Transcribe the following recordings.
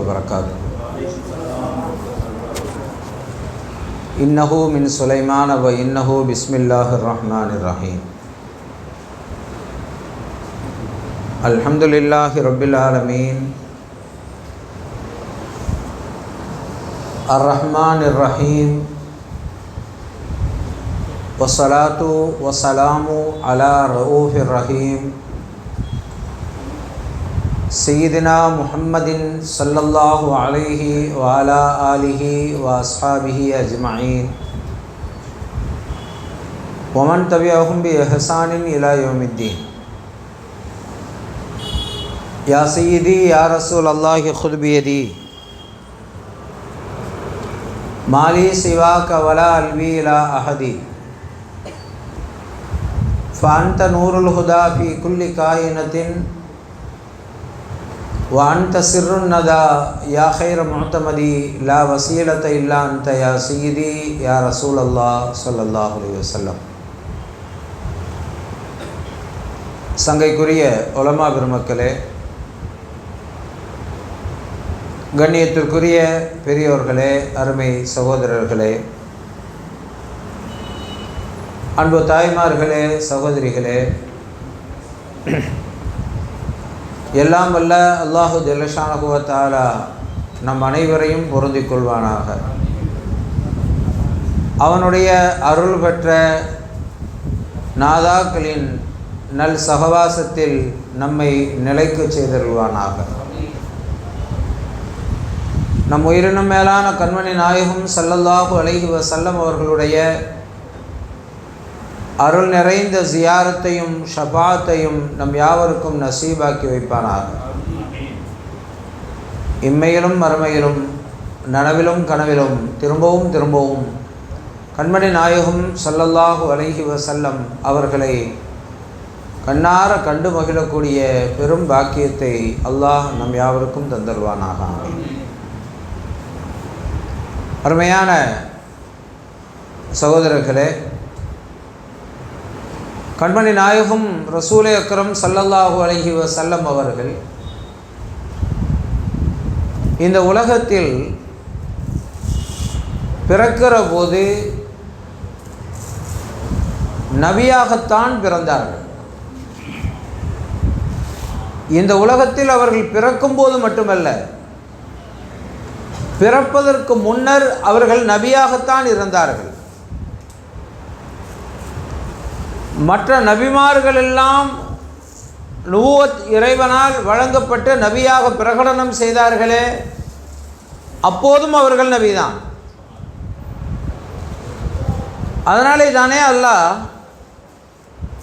وبركاته. إنه من سليمان وإنه بسم الله الرحمن الرحيم. الحمد لله رب العالمين الرحمن الرحيم والصلاة والسلام على رؤوف الرحيم سيدنا محمد صلى الله عليه وعلى آله وأصحابه أجمعين ومن تبعهم بإحسان إلى يوم الدين. يا سيدي يا رسول الله خذ بيدي ما لي سواك ولا ألوي إلى أحد فأنت نور الهدى في كل كائنة وأنت سر الندى يا خير معتمدي لا وسيلة إلا أنت يا سيدي يا رسول الله صلى الله عليه وسلم. சங்கைக்குரிய உலமா பெருமக்களே, கண்ணியத்திற்குரிய பெரியோர்களே, அருமை சகோதரர்களே, அன்பு தாய்மார்களே, சகோதரிகளே, எல்லாம் வல்ல அல்லாஹு ஜல்லஷானஹு வ தஆலா நம் அனைவரையும் பொருந்திக் கொள்வானாக. அவனுடைய அருள் பெற்ற நாதாக்களின் நல் சகவாசத்தில் நம்மை நிலைக்கு செய்தருள்வானாக. நம் உயிரினும் மேலான கண்மணி நாயகம் ஸல்லல்லாஹு அலைஹி வஸல்லம் அவர்களுடைய அருள் நிறைந்த ஜியாரத்தையும் ஷஃபாத்தையும் நம் யாவருக்கும் நசீபாக்கி வைப்பானாக. இம்மையிலும் மறுமையிலும் நனவிலும் கனவிலும் திரும்பவும் திரும்பவும் கண்மணி நாயகம் ஸல்லல்லாஹு அலைஹி வஸல்லம் அவர்களை கண்ணார கண்டு மகிழக்கூடிய பெரும் பாக்கியத்தை அல்லாஹ் நம் யாவருக்கும் தந்தருவானாக. அருமையான சகோதரர்களே, கண்மணி நாயகம் ரசூலே அக்ரம் ஸல்லல்லாஹு அலைஹி வஸல்லம் அவர்கள் இந்த உலகத்தில் பிறக்கிற போது நபியாகத்தான் பிறந்தார்கள். இந்த உலகத்தில் அவர்கள் பிறக்கும்போது மட்டுமல்ல, பிறப்பதற்கு முன்னர் அவர்கள் நபியாகத்தான் இருந்தார்கள். மற்ற நபிமார்கள் எல்லாம் நுபுவத் இறைவனால் வழங்கப்பட்ட நபியாக பிரகடனம் செய்தார்களே, அப்போதும் அவர்கள் நபிதான். அதனாலே தானே அல்லாஹ்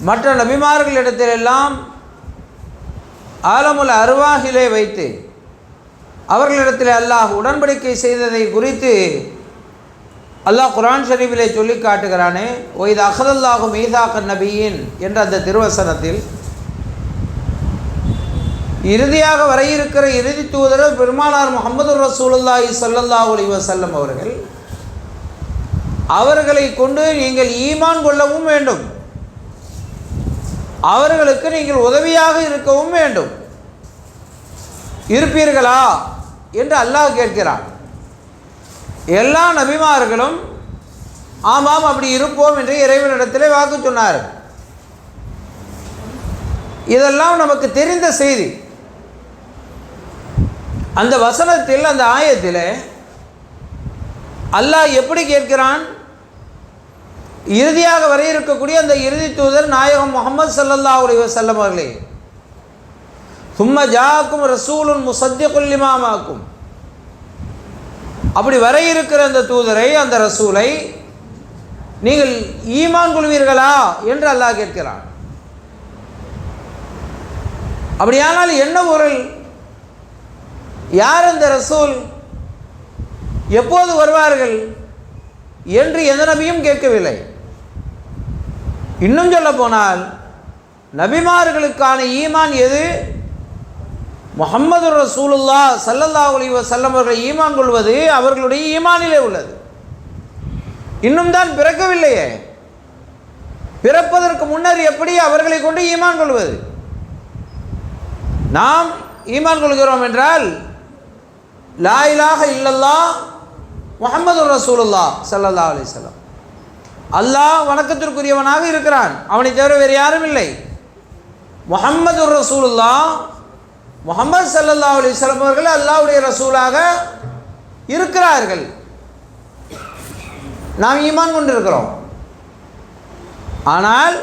மற்ற நபிமார்களிடத்திலெல்லாம் ஆலமுல் அர்வாஹிலே வைத்து அவர்களிடத்தில் அல்லாஹ் உடன்படிக்கை செய்ததை குறித்து அல்லாஹ் குர்ஆன் ஷரீஃபிலே சொல்லி காட்டுகிறானே, ஒய்து அஹதல்லாஹு மீசாக்கன் நபியின் என்ற அந்த திருவசனத்தில் இறுதியாக வர இருக்கிற இறுதி தூதர் பெருமானார் முஹம்மது ரசூலுல்லாஹி ஸல்லல்லாஹு அலைஹி வஸல்லம் அவர்களை கொண்டு நீங்கள் ஈமான் கொள்ளவும் வேண்டும், அவர்களுக்கு நீங்கள் உதவியாக இருக்கவும் வேண்டும். இருப்பீர்களா என்று அல்லாஹ் கேட்கிறான். எல்லா நபிமார்களும் ஆமாம் அப்படி இருப்போம் என்று இறைவனிடத்திலே வாக்கு சொன்னார். இதெல்லாம் நமக்கு தெரிந்த செய்தி. அந்த வசனத்தில், அந்த ஆயத்தில் அல்லாஹ் எப்படி கேட்கிறான்? இறுதியாக வர இருக்கக்கூடிய அந்த இறுதி தூதர் நாயகம் முஹம்மது ஸல்லல்லாஹு அலைஹி வஸல்லம் அவர்களே, சும்ம ஜாஅக்கும் ரசூலுன் முஸத்திகுல் லிமா மஅக்கும், அப்படி வர இருக்கிற அந்த தூதரை, அந்த ரசூலை நீங்கள் ஈமான் கொள்வீர்களா என்று அல்லாஹ் கேட்கிறான். அப்படியானால் என்ன பொருள்? யார் அந்த ரசூல், எப்போது வருவார்கள் என்று எந்த நபியும் கேட்கவில்லை. இன்னும் சொல்ல போனால் நபிமார்களுக்கான ஈமான் எது? முஹம்மது ரசூலுல்லாஹ் ஸல்லல்லாஹு அலைஹி வஸல்லம் அவர்கள் ஈமான் கொள்வது அவர்களுடைய ஈமானிலே உள்ளது. இன்னும் தான் பிறக்கவில்லையே, பிறப்பதற்கு முன்னர் எப்படி அவர்களை கொண்டு ஈமான் கொள்வது? நாம் ஈமான் கொள்கிறோம் என்றால் லா இலாஹ இல்லல்லாஹ் முஹம்மதுர் ரசூலுல்லாஹ் ஸல்லல்லாஹு அலைஹி வஸல்லம். அல்லாஹ் வணக்கத்திற்குரியவனாக இருக்கிறான், அவனை தவிர வேறு யாரும் இல்லை. முஹம்மதுர் ரசூலுல்லாஹ், முஹம்மது ஸல்லல்லாஹு அலைஹி வஸல்லம் அவர்கள் அல்லாஹ்வுடைய ரசூலாக இருக்கிறார்கள். நாம் ஈமான் கொண்டிருக்கிறோம், ஆனால்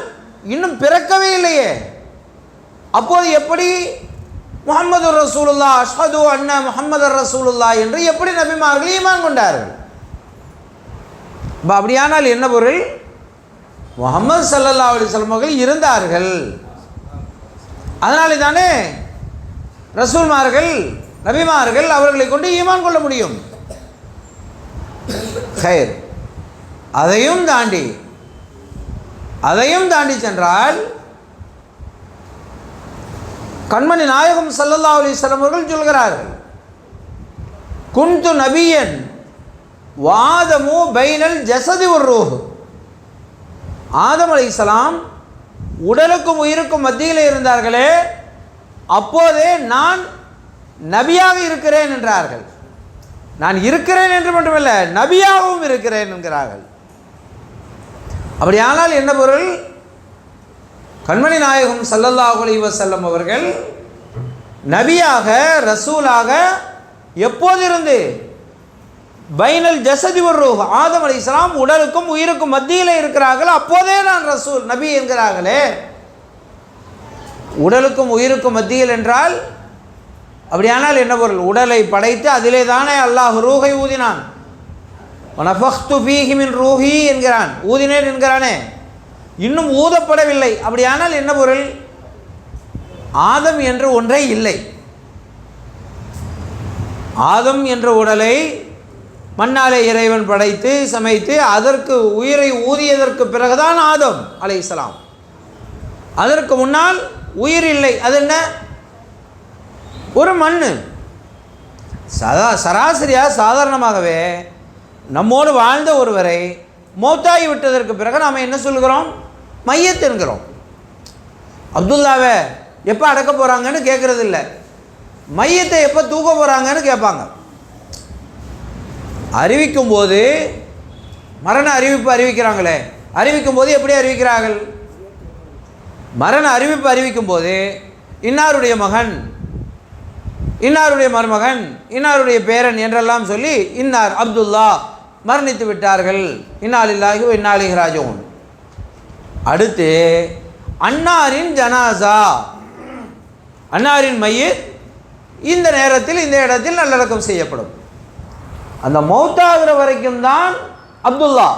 இன்னும் பிறக்கவே இல்லையே. அப்போது எப்படி முஹம்மது ரசூலுல்லாஹ் அஷ்ஹது அன்ன முஹம்மது ரசூலுல்லாஹ் என்று எப்படி நபிமார்கள் ஈமான் கொண்டார்கள்? அப்படியானால் என்ன பொருள்? முஹம்மது ஸல்லல்லாஹு அலைஹி வஸல்லம் அவர்கள் இருந்தார்கள், அதனாலே தானே ரசூல்மார்கள் நபிமார்கள் அவர்களை கொண்டு ஈமான் கொள்ள முடியும். ஹைர், அதையும் தாண்டி சென்றால் கண்மணி நாயகம் ஸல்லல்லாஹு அலைஹி வஸல்லம் அவர்கள் சொல்கிறார்கள், குன்து நபியன் வாதமு பைனல் ஜஸதி ஒரு ரூஹ். ஆதம் அலைஹிஸ்ஸலாம் உடலுக்கும் உயிருக்கும் மத்தியில் இருந்தார்களே, அப்போதே நான் நபியாக இருக்கிறேன் என்றார்கள். நான் இருக்கிறேன் என்று மட்டுமல்ல, நபியாகவும் இருக்கிறேன் என்கிறார்கள். அப்படியானால் என்ன பொருள்? கண்மணி நாயகம் ஸல்லல்லாஹு அலைஹி வஸல்லம் அவர்கள் நபியாக ரசூலாக எப்போதிருந்து? பைனல் ஜஸதி ஒரு ரூஹ், ஆதம் அலைஹிஸ்ஸலாம் உடலுக்கும் உயிருக்கும் மத்தியில் இருக்கிறார்கள், அப்போதே நான் ரசூல் நபி என்கிறார்களே. உடலுக்கும் உயிருக்கும் மத்தியில் என்றால் அப்படியானால் என்ன பொருள்? உடலை படைத்து அதிலே தானே அல்லாஹ் ரூஹை ஊதினான். வனஃபக்து ஃபீஹி மின் ரூஹி என்கிறான், ஊதினேன் என்கிறானே, இன்னும் ஊதப்படவில்லை. அப்படியானால் என்ன பொருள்? ஆதம் என்ற ஒன்றே இல்லை. ஆதம் என்ற உடலை மண்ணாலே இறைவன் படைத்து சமைத்து அதற்கு உயிரை ஊதியதற்கு பிறகுதான் ஆதம் அலைஹிஸ்ஸலாம். அதற்கு முன்னால் உயிர் இல்லை. அது என்ன? ஒரு மண். சராசரியாக சாதாரணமாகவே நம்மோடு வாழ்ந்த ஒருவரை மௌத்தாகி விட்டதற்கு பிறகு நாம் என்ன சொல்கிறோம்? மையத் என்கிறோம். அப்துல்லாவை எப்போ அடக்க போகிறாங்கன்னு கேட்குறது இல்லை, மையத்தை எப்போ தூக்க போகிறாங்கன்னு கேட்பாங்க. அறிவிக்கும் போது மரண அறிவிப்பு அறிவிக்கிறாங்களே, அறிவிக்கும் போது எப்படி அறிவிக்கிறார்கள்? மரண அறிவிப்பு அறிவிக்கும் போது இன்னாருடைய மகன், இன்னாருடைய மருமகன், இன்னாருடைய பேரன் என்றெல்லாம் சொல்லி இன்னார் அப்துல்லா மரணித்து விட்டார்கள், இன்னா லில்லாஹி வ இன்னா இலைஹி ராஜிஊன். அடுத்து அன்னாரின் ஜனாசா, அன்னாரின் மையத் இந்த நேரத்தில் இந்த இடத்தில் நல்லடக்கம் செய்யப்படும். அந்த மௌத்தாகிற வரைக்கும் தான் அப்துல்லா,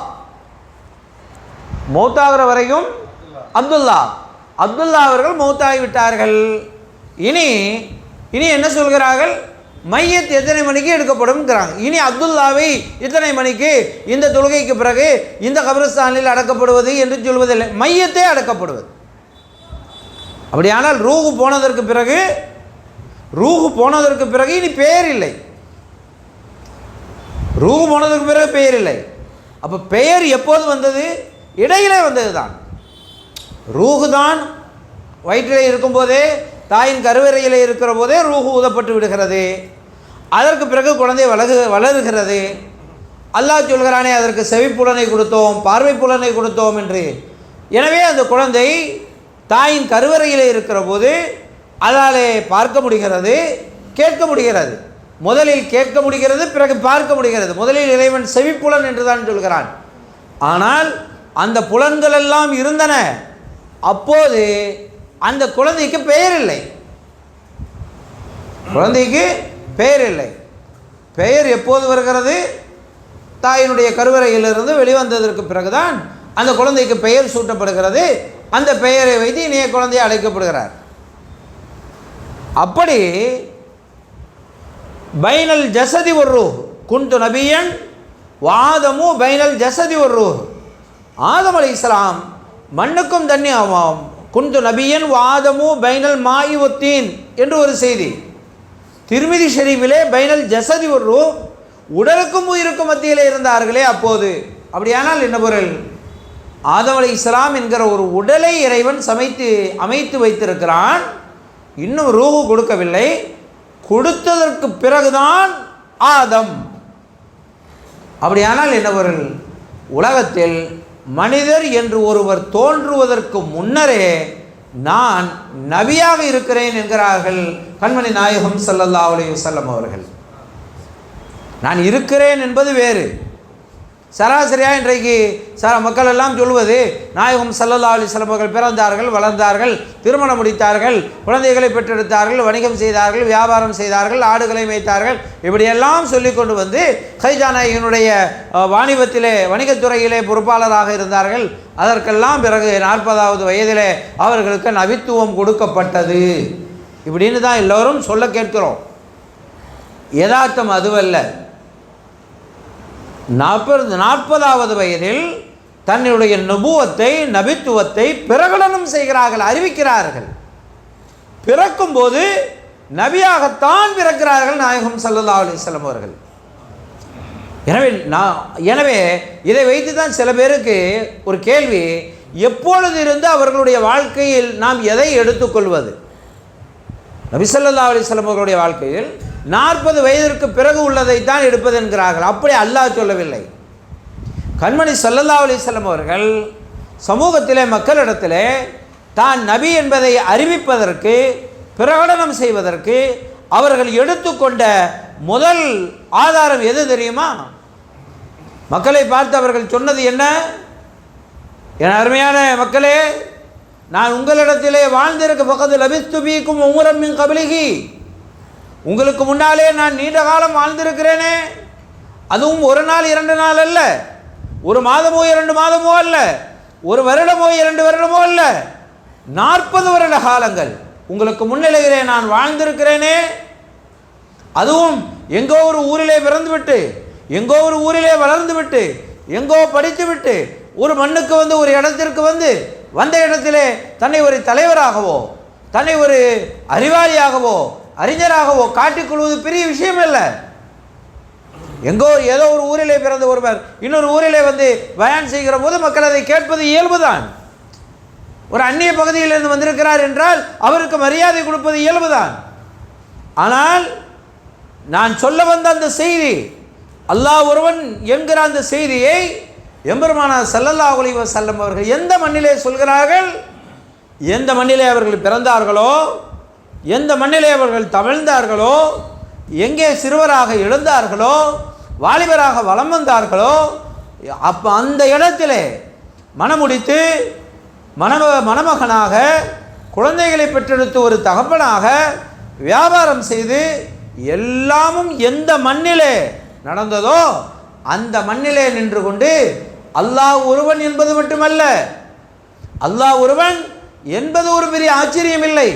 மௌத்தாகிற வரைக்கும் அப்துல்லா. அப்துல்லா அவர்கள் மௌத்தாகி விட்டார்கள். இனி என்ன சொல்கிறார்கள்? மையத் எத்தனை மணிக்கு எடுக்கப்படும்ங்கிறாங்க. இனி அப்துல்லாவை இத்தனை மணிக்கு இந்த தொழுகைக்கு பிறகு இந்த கபிரஸ்தானில் அடக்கப்படுவது என்று சொல்வதில்லை, மையத்தே அடக்கப்படுவது. அப்படியானால் ரூஹு போனதற்கு பிறகு இனி பெயர் இல்லை. ரூஹு போனதற்கு பிறகு பெயர் இல்லை. அப்போ பெயர் எப்போது வந்தது? இடையிலே வந்தது தான். ரூஹு தான் வயிற்றிலே இருக்கும்போதே, தாயின் கருவறையிலே இருக்கிற போதே ரூஹு ஊதப்பட்டு விடுகிறது. அதற்கு பிறகு குழந்தை வளருகிறது. அல்லாஹ் சொல்கிறானே, அதற்கு செவிப்புலனை கொடுத்தோம், பார்வை புலனை கொடுத்தோம் என்று. எனவே அந்த குழந்தை தாயின் கருவறையிலே இருக்கிற போது அதாலே பார்க்க முடிகிறது, கேட்க முடிகிறது. முதலில் கேட்க முடிகிறது, பிறகு பார்க்க முடிகிறது. முதலில் இறைவன் செவிப்புலன் என்று தான் சொல்கிறான். ஆனால் அந்த புலன்கள் எல்லாம் இருந்தன. அப்போது அந்த குழந்தைக்கு பெயர் இல்லை. குழந்தைக்கு பெயர் இல்லை. பெயர் எப்போது வருகிறது? தாயினுடைய கருவறையிலிருந்து வெளிவந்ததற்கு பிறகுதான் அந்த குழந்தைக்கு பெயர் சூட்டப்படுகிறது. அந்த பெயரை வைத்து இனிய குழந்தை அழைக்கப்படுகிறார். அப்படி பைனல் ஜஸதி ஒரு ரூஹ், குன்து நபியன் வாதமு பைனல் ஜஸதி ஒரு ரூஹ். ஆதம் அலைஹிஸ்ஸலாம் மண்ணுக்கும் தண்ணி ஆமாம். குன்து நபியன் வாதமு பைனல் மாயி ஒத்தீன் என்று ஒரு செய்தி. திருமிதி ஷரீஃபிலே பைனல் ஜஸதி ஒரு ரூஹ், உடலுக்கும் உயிருக்கும் மத்தியிலே இருந்தார்களே அப்போது. அப்படியானால் என்ன பொருள்? ஆதம் அலைஹிஸ்ஸலாம் என்கிற ஒரு உடலை இறைவன் அமைத்து வைத்திருக்கிறான். இன்னும் ரூஹு கொடுக்கவில்லை. கொடுத்ததற்கு பிறகுதான் ஆதம். அப்படியானால் என்ன பொருள்? உலகத்தில் மனிதர் என்று ஒருவர் தோன்றுவதற்கு முன்னரே நான் நபியாக இருக்கிறேன் என்கிறார்கள் கண்மணி நாயகம் ஸல்லல்லாஹு அலைஹி வஸல்லம் அவர்கள். நான் இருக்கிறேன் என்பது வேறு. சராசரியாக இன்றைக்கு மக்கள் எல்லாம் சொல்வது நாயகம் ஸல்லல்லாஹு அலைஹி வஸல்லம் அவர்கள் பிறந்தார்கள், வளர்ந்தார்கள், திருமணம் முடித்தார்கள், குழந்தைகளை பெற்றெடுத்தார்கள், வணிகம் செய்தார்கள், வியாபாரம் செய்தார்கள், ஆடுகளை மேய்த்தார்கள், இப்படியெல்லாம் சொல்லி கொண்டு வந்து ஹைஜா நாயகனுடைய வாணிபத்திலே வணிகத்துறையிலே பொறுப்பாளராக இருந்தார்கள். அதற்கெல்லாம் பிறகு 40வது வயதிலே அவர்களுக்கு நபித்துவம் கொடுக்கப்பட்டது. இப்படின்னு தான் எல்லோரும் சொல்ல கேட்கிறோம். யதார்த்தம் அதுவல்ல. 40வது வயதில் தன்னுடைய நபுவத்தை, நபித்துவத்தை பிரகடனம் செய்கிறார்கள், அறிவிக்கிறார்கள். பிறக்கும் போது நபியாகத்தான் பிறக்கிறார்கள் நாயகம் ஸல்லல்லாஹு அலைஹி வஸல்லம் அவர்கள். எனவே இதை வைத்து தான் சில பேருக்கு ஒரு கேள்வி, எப்பொழுது இருந்து அவர்களுடைய வாழ்க்கையில் நாம் எதை எடுத்துக்கொள்வது? நபி ஸல்லல்லாஹு அலைஹி வஸல்லம் அவர்களுடைய வாழ்க்கையில் 40 வயதிற்கு பிறகு உள்ளதை தான் எடுப்பது என்கிறார்கள். அப்படி அல்லாஹ் சொல்லவில்லை. கண்மணி ஸல்லல்லாஹு அலைஹி வஸல்லம் அவர்கள் சமூகத்திலே, மக்களிடத்திலே தான் நபி என்பதை அறிவிப்பதற்கு, பிரகடனம் செய்வதற்கு அவர்கள் எடுத்துக்கொண்ட முதல் ஆதாரம் எது தெரியுமா? மக்களை பார்த்து அவர்கள் சொன்னது என்ன? என் அருமையான மக்களே, நான் உங்களிடத்திலே வாழ்ந்திருக்க பக்கத்து லபிஸ்து பீக்கும் உம்ரம் மின் கப்லிஹி, உங்களுக்கு முன்னாலே நான் நீண்ட காலம் வாழ்ந்திருக்கிறேனே. அதுவும் ஒரு நாள் 2 நாள் அல்ல, ஒரு மாதமோ 2 மாதமோ அல்ல, ஒரு வருடமோ 2 வருடமோ அல்ல, 40 வருட காலங்கள் உங்களுக்கு முன்னிலையிலே நான் வாழ்ந்திருக்கிறேனே. அதுவும் எங்கோ ஒரு ஊரிலே பிறந்துவிட்டு, எங்கோ ஒரு ஊரிலே வளர்ந்து விட்டு, எங்கோ படித்து விட்டு, ஒரு மண்ணுக்கு வந்து, ஒரு இடத்திற்கு வந்து, வந்த இடத்திலே தன்னை ஒரு தலைவராகவோ, தன்னை ஒரு அறிவாளியாகவோ, அறிஞராகவோ காட்டிக்கொள்வது பெரிய விஷயம் இல்லை. எங்கோ ஏதோ ஒரு ஊரிலே பிறந்த ஒருவர் இன்னொரு ஊரிலே வந்து பயான் செய்கிற போது மக்கள் அதை கேட்பது இயல்புதான். ஒரு அந்நிய பகுதியிலிருந்து வந்திருக்கிறார் என்றால் அவருக்கு மரியாதை கொடுப்பது இயல்புதான். ஆனால் நான் சொல்ல வந்த அந்த செய்தி, அல்லாஹ் ஒருவன் என்கிற அந்த செய்தியை எம்பெருமானார் ஸல்லல்லாஹு அலைஹி வஸல்லம் அவர்கள் எந்த மண்ணிலே சொல்கிறார்கள், எந்த மண்ணிலே அவர்கள் பிறந்தார்களோ, எந்த மண்ணிலே அவர்கள் தவழ்ந்தார்களோ, எங்கே சிறுவராக எழுந்தார்களோ, வாலிபராக வலம் வந்தார்களோ, அப்போ அந்த இடத்திலே மணமுடித்து மணமகனாக குழந்தைகளை பெற்றெடுத்து ஒரு தகப்பனாக வியாபாரம் செய்து எல்லாமும் எந்த மண்ணிலே நடந்ததோ அந்த மண்ணிலே நின்று கொண்டு அல்லாஹ் ஒருவன் என்பது மட்டுமல்ல, அல்லாஹ் ஒருவன் என்பது ஒரு பெரிய ஆச்சரியம் இல்லை.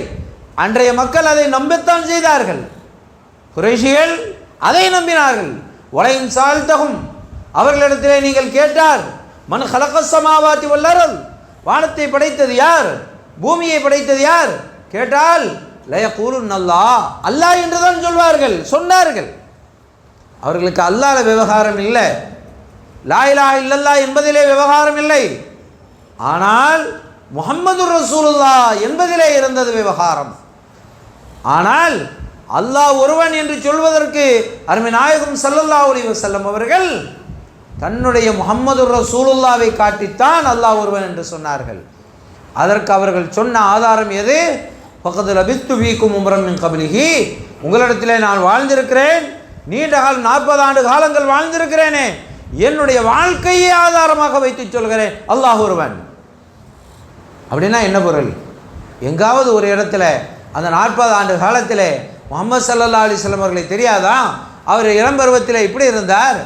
அன்றைய மக்கள் அதை நம்பத்தான் செய்தார்கள். குறைஷிகள் அதை நம்பினார்கள். வலையின் சால்தகும், அவர்களிடத்திலே நீங்கள் கேட்டால், மன் ஹலகஸ் ஸமாவாதி வல் அர்த், வானத்தை படைத்தது யார், பூமியை படைத்தது யார் கேட்டால், லயகூலுன் அல்லாஹ், அல்லாஹ் என்றுதான் சொல்வார்கள், சொன்னார்கள். அவர்களுக்கு அல்லாஹ்ல விவகாரம் இல்லை, லா இலாஹ இல்லல்லாஹ் என்பதிலே விவகாரம் இல்லை. ஆனால் முஹம்மது ரசூலுல்லாஹ் என்பதிலே இருந்தது விவகாரம். ஆனால் அல்லாஹ் ஒருவன் என்று சொல்வதற்கு அருமை நாயகம் ஸல்லல்லாஹு அலைஹி வஸல்லம் அவர்கள் தன்னுடைய முஹம்மது ரசூலுல்லாவை காட்டித்தான் அல்லாஹ் ஒருவன் என்று சொன்னார்கள். அதற்கு அவர்கள் சொன்ன ஆதாரம் எது? ஃபகத் லபிஸ்து ஃபீக்கும் உம்ரம் மின் கப்லிஹி, உங்களிடத்திலே நான் வாழ்ந்திருக்கிறேன், நீண்ட காலம் 40 ஆண்டு காலங்கள் வாழ்ந்திருக்கிறேனே, என்னுடைய வாழ்க்கையை ஆதாரமாக வைத்து சொல்கிறேன் அல்லாஹ் ஒருவன். அப்படின்னா என்ன பொருள்? எங்காவது ஒரு இடத்துல அந்த 40 ஆண்டு காலத்திலே முஹம்மது ஸல்லல்லாஹு அலைஹி வஸல்லம் அவர்களை தெரியாதா? அவர் இளம் பருவத்தில் இப்படி இருந்தார்,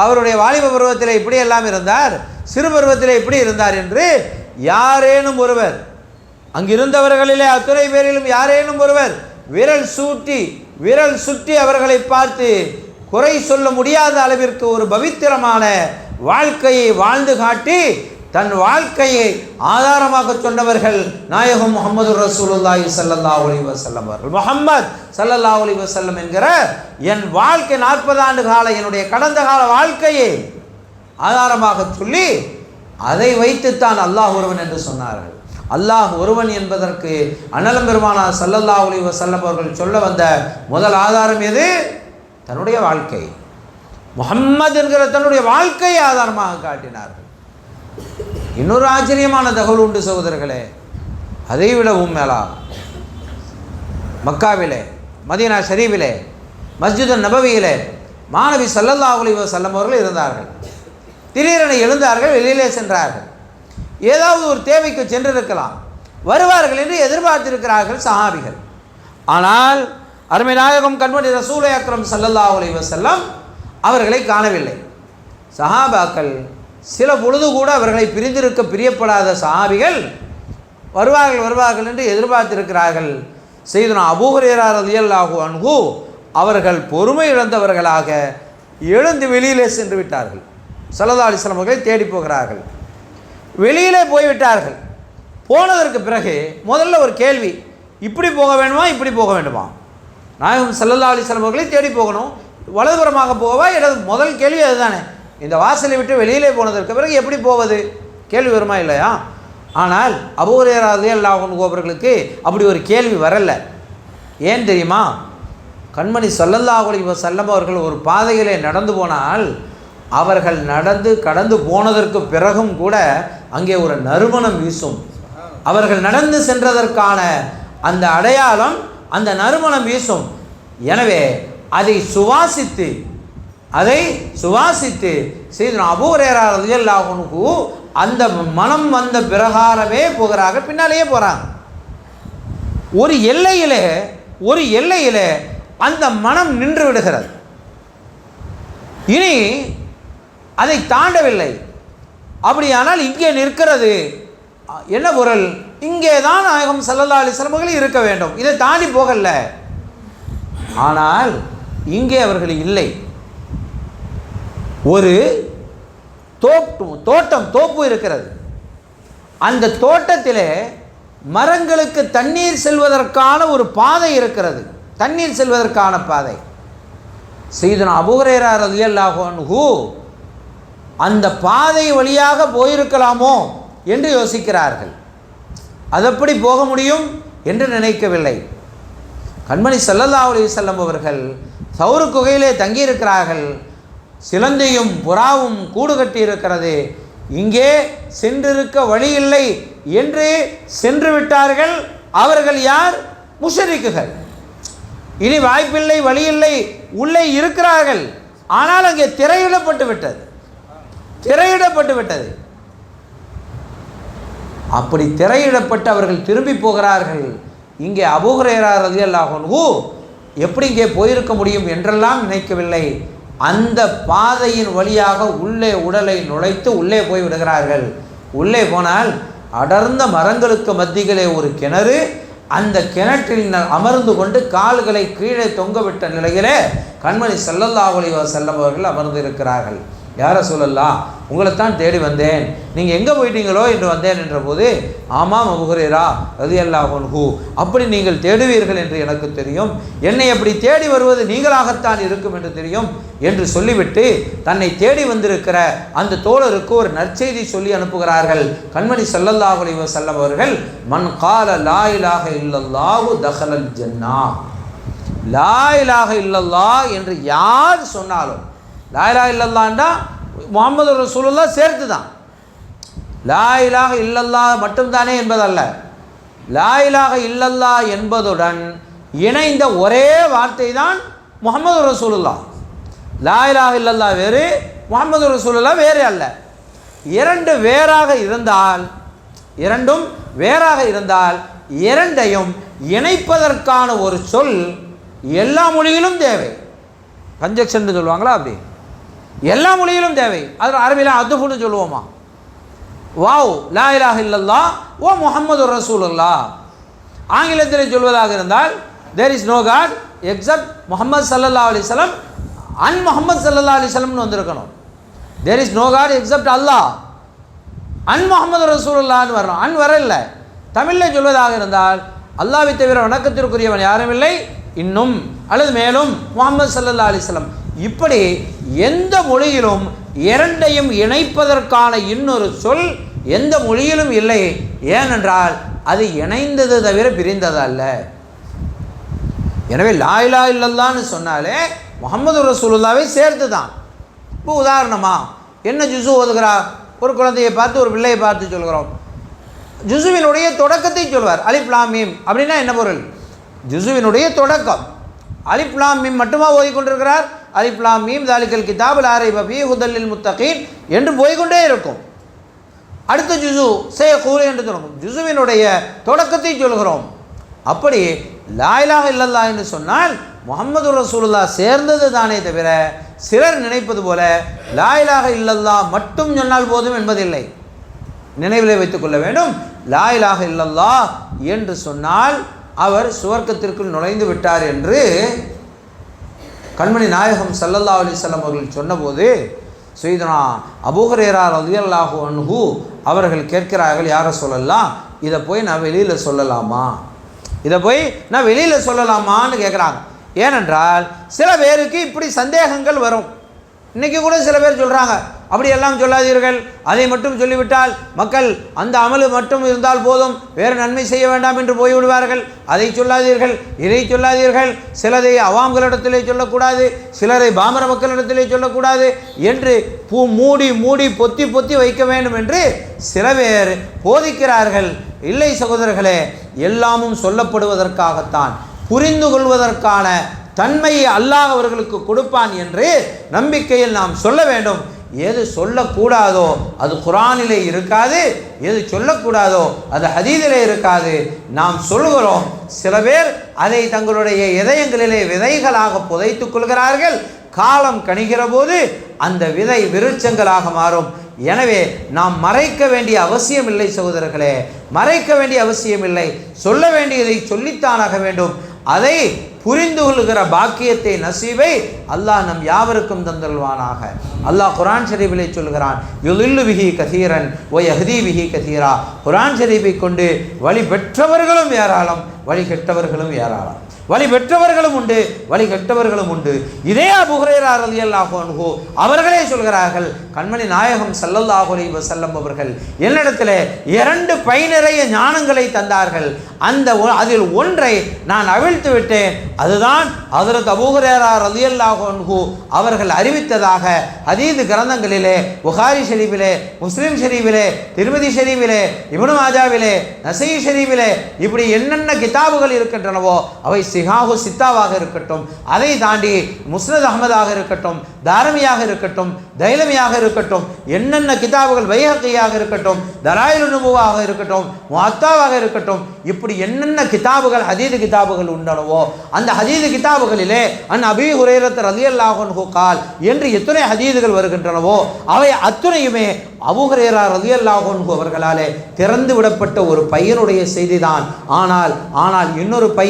அவருடைய வாலிப பருவத்தில் இப்படி எல்லாம் இருந்தார், சிறு பருவத்தில் இப்படி இருந்தார் என்று யாரேனும் ஒருவர், அங்கிருந்தவர்களிலே அத்துணை பேரிலும் யாரேனும் ஒருவர் விரல் சுற்றி அவர்களை பார்த்து குறை சொல்ல முடியாத அளவிற்கு ஒரு பவித்திரமான வாழ்க்கையை வாழ்ந்து காட்டி தன் வாழ்க்கையை ஆதாரமாக சொன்னவர்கள் நாயகம் முஹம்மது ரசூலுல்லாஹி ஸல்லல்லாஹு அலைஹி வஸல்லம் அவர்கள். முஹம்மது ஸல்லல்லாஹு அலைஹி வஸல்லம் என்கிற என் வாழ்க்கை 40 ஆண்டு கால என்னுடைய கடந்த கால வாழ்க்கையை ஆதாரமாக சொல்லி அதை வைத்துத்தான் அல்லாஹ் ஒருவன் என்று சொன்னார்கள். அல்லாஹ் ஒருவன் என்பதற்கு அண்ணலம் பெருமானார் ஸல்லல்லாஹு அலைஹி வஸல்லம் அவர்கள் சொல்ல வந்த முதல் ஆதாரம் எது? தன்னுடைய வாழ்க்கை, முஹம்மது என்கிற தன்னுடைய வாழ்க்கையை ஆதாரமாக காட்டினார்கள். இன்னொரு ஆச்சரியமான தகவல் உண்டு சகோதரர்களே, அதை விடவும் மேலா மக்காவிலே, மதீனா ஷரீஃபிலே, மஸ்ஜிது நபவியிலே மாணவி ஸல்லல்லாஹு அலைஹி வஸல்லம் அவர்கள் இருந்தார்கள். திடீரென எழுந்தார்கள், வெளியிலே சென்றார்கள். ஏதாவது ஒரு தேவைக்கு சென்றிருக்கலாம், வருவார்கள் என்று எதிர்பார்த்திருக்கிறார்கள் சஹாபிகள். ஆனால் அருமை நாயகம் கண்மணி ரசூலை அக்ரம் ஸல்லல்லாஹு அலைஹி வஸல்லம் அவர்களை காணவில்லை. சஹாபாக்கள் சில பொழுது கூட அவர்களை பிரியப்படாத சஹாபிகள் வருவார்கள் என்று எதிர்பார்த்திருக்கிறார்கள். சையதுனா அபூ ஹுரைரா ரலியல்லாஹு அன்ஹு அவர்கள் பொறுமை இழந்தவர்களாக எழுந்து வெளியிலே சென்று விட்டார்கள். ஸல்லல்லாஹு அலைஹி வஸல்லம் அவர்களை தேடி போகிறார்கள். வெளியிலே போய்விட்டார்கள். போனதற்கு பிறகு முதல்ல ஒரு கேள்வி, இப்படி போக வேண்டுமா இப்படி போக வேண்டுமா? நாயகம் ஸல்லல்லாஹு அலைஹி வஸல்லம் அவர்களை தேடி போகணும், வலதுபுறமாக போகவா இடது? முதல் கேள்வி அதுதானே. இந்த வாசலை விட்டு வெளியிலே போனதற்கு பிறகு எப்படி போவது? கேள்வி வருமா இல்லையா? ஆனால் அபூ ஹுரைரா ரலியல்லாஹு அன்ஹு அவர்களுக்கு அப்படி ஒரு கேள்வி வரல. ஏன் தெரியுமா? கண்மணி ஸல்லல்லாஹு அலைஹி வஸல்லம் அவர்கள் ஒரு பாதையிலே நடந்து போனால் அவர்கள் கடந்து போனதற்கு பிறகும் கூட அங்கே ஒரு நறுமணம் வீசும். அவர்கள் நடந்து சென்றதற்கான அந்த அடையாளம், அந்த நறுமணம் வீசும். எனவே அதை சுவாசித்து சையதுனா அபூ ஹுரைரா ரலியல்லாஹு அன்ஹு அந்த மனம் வந்த பிரகாரமே போகிறாங்க, பின்னாலேயே போகிறாங்க. ஒரு எல்லையிலே அந்த மனம் நின்று விடுகிறது. இனி அதை தாண்டவில்லை. அப்படியானால் இங்கே நிற்கிறது என்ன பொருள்? இங்கே தான் நாயகம் ஸல்லல்லாஹு அலைஹி வஸல்லம் அவர்கள் இருக்க வேண்டும், இதை தாண்டி போகல. ஆனால் இங்கே அவர்கள் இல்லை. ஒரு தோப்பு இருக்கிறது. அந்த தோட்டத்திலே மரங்களுக்கு தண்ணீர் செல்வதற்கான ஒரு பாதை இருக்கிறது, தண்ணீர் செல்வதற்கான பாதை. சையதுனா அபூ ஹுரைரா ரலியல்லாஹு அன்ஹு அந்த பாதை வழியாக போயிருக்கலாமோ என்று யோசிக்கிறார்கள். அதப்படி போக முடியும் என்று நினைக்கவில்லை. கண்மணி ஸல்லல்லாஹு அலைஹி வஸல்லம் அவர்கள் சௌரு குகையிலே தங்கியிருக்கிறார்கள். சிலந்தையும் புறாவும் கூடு கட்டி இருக்கிறது. இங்கே சென்றிருக்க வழி இல்லை என்று சென்று விட்டார்கள். அவர்கள் யார்? முஷ்ரிக்குகள். இனி வாய்ப்பில்லை, வழி இல்லை, உள்ளே இருக்கிறார்கள். ஆனால் அங்கே திரையிடப்பட்டு விட்டது. அப்படி திரையிடப்பட்டு அவர்கள் திரும்பி போகிறார்கள். இங்கே அபூ ஹுரைரா ரலியல்லாஹு அன்ஹு எப்படி இங்கே போயிருக்க முடியும் என்றெல்லாம் நினைக்கவில்லை. அந்த பாதையின் வழியாக உள்ளே உடலை நுழைத்து உள்ளே போய் விடுகிறார்கள். உள்ளே போனால் அடர்ந்த மரங்களுக்கு மத்தியிலே ஒரு கிணறு. அந்த கிணற்றில் அமர்ந்து கொண்டு கால்களை கீழே தொங்கவிட்ட நிலையிலே கண்மணி ஸல்லல்லாஹு அலைஹி வஸல்லம் அவர்கள் அமர்ந்து இருக்கிறார்கள். யா ரசூலல்லாஹ், உங்களைத்தான் தேடி வந்தேன், நீங்கள் எங்கே போயிட்டீங்களோ என்று வந்தேன் என்ற போது, ஆமாம் அபூ ஹுரைரா ரலியல்லாஹு அன்ஹு, அப்படி நீங்கள் தேடுவீர்கள் என்று எனக்கு தெரியும், என்னை அப்படி தேடி வருவது நீங்களாகத்தான் இருக்கும் என்று தெரியும் என்று சொல்லிவிட்டு தன்னை தேடி வந்திருக்கிற அந்த தோழருக்கு ஒரு நற்செய்தி சொல்லி அனுப்புகிறார்கள். கண்மணி ஸல்லல்லாஹு அலைஹி வஸல்லம் அவர்கள், மன் கால லா இலாஹ இல்லல்லாஹு தஹலல் ஜன்னah, லா இலாஹ இல்லல்லாஹ் என்று யார் சொன்னாலும், லா இலாஹ இல்லல்லாஹ்னா முஹம்மது ரசூலுல்லாஹ் சேர்த்து தான், லா இலாஹ இல்லல்லாஹ் மட்டும்தானே என்பதல்ல, லா இலாஹ இல்லல்லாஹ் என்பதுடன் இணைந்த ஒரே வார்த்தை தான் முஹம்மது ரசூலுல்லாஹ். லா இலாஹ இல்லல்லாஹ் வேறு, முஹம்மது ரசூலுல்லாஹ் வேறு அல்ல. இரண்டும் வேறாக இருந்தால் இரண்டையும் இணைப்பதற்கான ஒரு சொல் எல்லா மொழியிலும் தேவை. கன்ஜெக்ஷன் சொல்லுவாங்களா, அப்படி எல்லா மொழியிலும் தேவை. அது அரபியில் அதுஃபுன்னு சொல்லுவோமா? வாவ் லா இலாஹ இல்லல்லாஹ் ஓ முஹம்மது ரசூலுல்லாஹ். ஆங்கிலத்தில் சொல்வதாக இருந்தால் there is no god except Muhammad ஸல்லல்லாஹு அலைஹி வஸல்லம் அன் முஹம்மது ஸல்லல்லாஹு அலைஹி வஸல்லம்னு வந்திருக்கணும். There is no god except Allah and Muhammad ரசூலுல்லாஹ்னு வரணும். அன் வரல. தமிழில் சொல்வதாக இருந்தால் அல்லாஹ்வை தவிர வணக்கத்திற்குரியவன் யாரும் இல்லை, இன்னும் அல்லது மேலும் முஹம்மது ஸல்லல்லாஹு அலைஹி வஸல்லம். இப்படி எந்த மொழியிலும் இரண்டையும் இணைப்பதற்கான இன்னொரு சொல் எந்த மொழியிலும் இல்லை. ஏனென்றால் அது இணைந்தது தவிர பிரிந்தது அல்ல. எனவே லா இலாஹ இல்லல்லாஹ்னு சொன்னாலே முஹம்மது ரசூலுல்லாவை சேர்த்து தான். இப்போ உதாரணமாக என்ன ஜுசு ஓதுகிறா, ஒரு குழந்தையை பார்த்து ஒரு பிள்ளையை பார்த்து சொல்கிறோம். ஜுசுவினுடைய தொடக்கத்தை சொல்வார். அலிஃப் லாம் மீம் அப்படின்னா என்ன பொருள்? ஜுசுவினுடைய தொடக்கம். அலிஃப் லாம் மீம் மட்டுமா ஓதிக்கொண்டிருக்கிறார்? அலிஃப் லாம் மீம் தாலிகல் கிதாபு லா ரைப ஃபீஹி ஹுதல் லில் முத்தகீன் என்று போய்கொண்டே இருக்கும். அடுத்த ஜுசு சயகூல் என்று தொடங்கும். ஜுசுவினுடைய தொடக்கத்தை சொல்கிறோம். அப்படி லா இலாஹ இல்லல்லாஹ் என்று சொன்னால் முஹம்மது ரசூலுல்லாஹ் சேர்ந்தது தானே தவிர சிலர் நினைப்பது போல லா இலாஹ இல்லல்லாஹ் மட்டும் சொன்னால் போதும் என்பதில்லை. நினைவிலே வைத்துக் கொள்ள வேண்டும். லா இலாஹ இல்லல்லாஹ் என்று சொன்னால் அவர் சுவர்க்கத்திற்குள் நுழைந்து விட்டார் என்று கண்மணி நாயகம் ஸல்லல்லாஹு அலைஹி வஸல்லம் அவர்கள் சொன்னபோது சய்யிதுனா அபூ ஹுரைரா ரலியல்லாஹு அன்ஹு அவர்கள் கேட்கிறார்கள், யார சொல்லலாம், இதை போய் நான் வெளியில் சொல்லலாமா, இதை போய் நான் வெளியில் சொல்லலாமான்னு கேட்குறாங்க. ஏனென்றால் சில பேருக்கு இப்படி சந்தேகங்கள் வரும். இன்றைக்கி கூட சில பேர் சொல்கிறாங்க, அப்படியெல்லாம் சொல்லாதீர்கள், அதை மட்டும் சொல்லிவிட்டால் மக்கள் அந்த அமலு மட்டும் இருந்தால் போதும், வேறு நன்மை செய்ய வேண்டாம் என்று போய்விடுவார்கள். அதை சொல்லாதீர்கள், இதை சொல்லாதீர்கள், சிலரை அவாம்களிடத்திலே சொல்லக்கூடாது, சிலரை பாமர மக்களிடத்திலே சொல்லக்கூடாது என்று மூடி மூடி பொத்தி பொத்தி வைக்க வேண்டும் என்று சில பேர் போதிக்கிறார்கள். இல்லை சகோதரர்களே, எல்லாமும் சொல்லப்படுவதற்காகத்தான், புரிந்து கொள்வதற்கான தன்மையை அல்லாஹ் அவர்களுக்கு கொடுப்பான் என்று நம்பிக்கையில் நாம் சொல்ல வேண்டும். எது சொல்லக்கூடாதோ அது குர்ஆனிலே இருக்காது, எது சொல்லக்கூடாதோ அது ஹதீஸிலே இருக்காது. நாம் சொல்கிறோம், சில பேர் அதை தங்களுடைய இதயங்களிலே விதைகளாக புதைத்துக் கொள்கிறார்கள். காலம் கணிகிற போது அந்த விதை விருட்சங்களாக மாறும். எனவே நாம் மறைக்க வேண்டிய அவசியம் இல்லை சகோதரர்களே, மறைக்க வேண்டிய அவசியம் இல்லை. சொல்ல வேண்டியதை சொல்லித்தானாக வேண்டும். அதை புரிந்து கொள்கிற பாக்கியத்தை, நசீபை அல்லாஹ் நம் யாவருக்கும் தந்தல்வானாக. அல்லாஹ் குர்ஆன் ஷரீஃபிலே சொல்கிறான், யுலில்லு பிஹி கதீரன் வ யஹ்தி பிஹி கதீரா. குர்ஆன் ஷரீஃபை கொண்டு வழி பெற்றவர்களும் ஏராளம், வழி கெட்டவர்களும் ஏராளம். வழி பெற்றவர்களும் உண்டு, வழி கெட்டவர்களும் உண்டு. இதே அபூ ஹுரைரா ரலியல்லாஹு அன்ஹு அவர்களே சொல்கிறார்கள், கண்மணி நாயகம் ஸல்லல்லாஹு அலைஹி வஸல்லம் அவர்கள் என்னிடத்தில் 2 பை நிறைய ஞானங்களை தந்தார்கள். அதில் ஒன்றை நான் அவிழ்த்து விட்டேன். அதுதான் ஹஜ்ரத் அபூ ஹுரைரா ரலியல்லாஹு அன்ஹு அவர்கள் அறிவித்ததாக ஹதீஸ் கிரந்தங்களிலே, புகாரி ஷரீஃபிலே, முஸ்லிம் ஷரீஃபிலே, திர்மிதி ஷரீஃபிலே, இப்னு மாஜாவிலே, நஸீ ஷரீஃபிலே, இப்படி என்னென்ன கிதாபுகள் இருக்கின்றனவோ அவை சிஹாஹு சித்தாவாக இருக்கட்டும், அதை தாண்டி முஸ்னத் அஹ்மதாக இருக்கட்டும், தாரமியாக இருக்கட்டும், தைலமியாக இருக்கட்டும், என்னென்ன கிதாபுகள், பைஹக்கியாக இருக்கட்டும், தலாயிலுன் நுபுவாக இருக்கட்டும், முஅத்தாவாக இருக்கட்டும், இப்படி என்னென்ன கிதாபுகள் ஹதீஸ் கிதாபுகள் உண்டனவோ அந்த ஹதீஸ் கிதாபுகளிலே அன் அபீ ஹுரைரா ரலியல்லாஹு அன்ஹு கால் என்று எத்தனை ஹதீஸ்கள் வருகின்றனவோ அவை அத்துணையுமே அபூ ஹுரைரா ரலியல்லாஹு அன்ஹு அவர்களாலே திறந்து விடப்பட்ட ஒரு பையனுடைய செய்திதான். ஆனால் இன்னொரு பை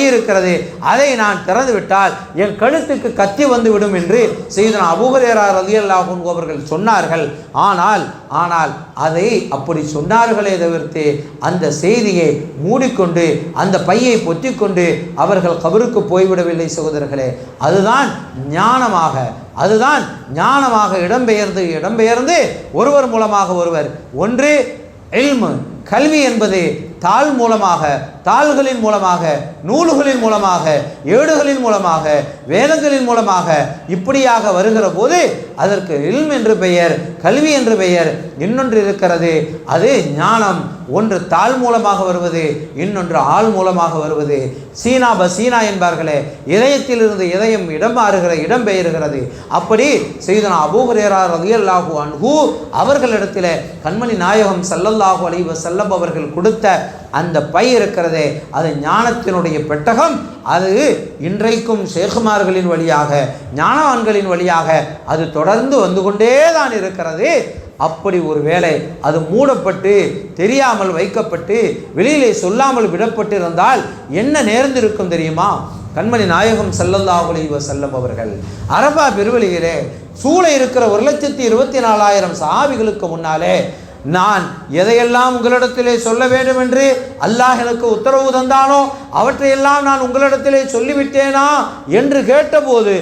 இருக்கிறது, அதை நான் திறந்து விட்டால் என் கழுத்துக்கு கத்தி வந்து விடும் என்று செய்தனா அபூ ஹுரைரா ரலியல்லாஹு அன்ஹு அவர்கள் சொன்னார்கள். ஆனால் அதை அப்படி சொன்னார்களே தவிர்த்து அந்த செய்தியை மூடிக்கொண்டு அந்த பையை பொத்திக்கொண்டு அவர்கள் கபருக்கு போய்விடவில்லை சகோதரர்களே. அதுதான் ஞானமாக இடம்பெயர்ந்து ஒருவர் மூலமாக ஒருவர், ஒன்று இல்மு கல்வி என்பது தாள் மூலமாக, தாள்களின் மூலமாக, நூல்களின் மூலமாக, ஏடுகளின் மூலமாக, வேதங்களின் மூலமாக இப்படியாக வருகிற போது அதற்கு இல்ம் என்று பெயர், கல்வி என்று பெயர். இன்னொன்று இருக்கிறது, அது ஞானம். ஒன்று தாள் மூலமாக வருவது, இன்னொன்று ஆள் மூலமாக வருவது. சீனா பசீனா என்பார்களே, இதயத்திலிருந்து இதயம் இடம் பெயர்கிறது. அப்படி செய்தனா அபூ ஹுரைரா ரலியல்லாஹு அன்ஹு அவர்களிடத்தில் கண்மணி நாயகம் ஸல்லல்லாஹு அலைஹி வஸல்லம் அவர்கள் கொடுத்த அந்த பை இருக்கிறதே, அது ஞானத்தினுடைய பெட்டகம். அது இன்றைக்கும் ஷேகுமார்களின் வழியாக, ஞானவான்களின் வழியாக அது தொடர்ந்து வந்து கொண்டே தான் இருக்கிறது. அப்படி ஒரு வேளை அது மூடப்பட்டு தெரியாமல் வைக்கப்பட்டு வெளியிலே சொல்லாமல் விடப்பட்டிருந்தால் என்ன நேர்ந்திருக்கும் தெரியுமா? கண்மணி நாயகம் ஸல்லல்லாஹு அலைஹி வஸல்லம் அவர்கள் அரபா பெருவெளியிலே சூழ இருக்கிற 1,24,000 சஹாபிகளுக்கு முன்னாலே நான் எதையெல்லாம் உங்களிடத்திலே சொல்ல வேண்டும் என்று அல்லாஹ் எனக்கு உத்தரவு தந்தானோ அவற்றையெல்லாம் நான் உங்களிடத்திலே சொல்லிவிட்டேனா என்று கேட்டபோது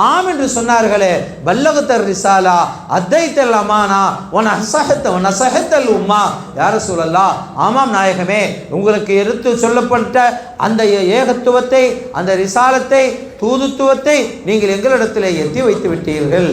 ஆம் என்று சொன்னார்களே. பல்லகத்தர் ரிசாலா அத்தைத்தல் அமானா ஒன் அசஹத்தல் உம்மா யா ரசூலல்லாஹ், ஆமாம் நாயகமே, உங்களுக்கு எடுத்து சொல்லப்பட்ட அந்த ஏகத்துவத்தை, அந்த ரிசாலத்தை, தூதுத்துவத்தை நீங்கள் எங்களிடத்திலே எத்தி வைத்து விட்டீர்கள்.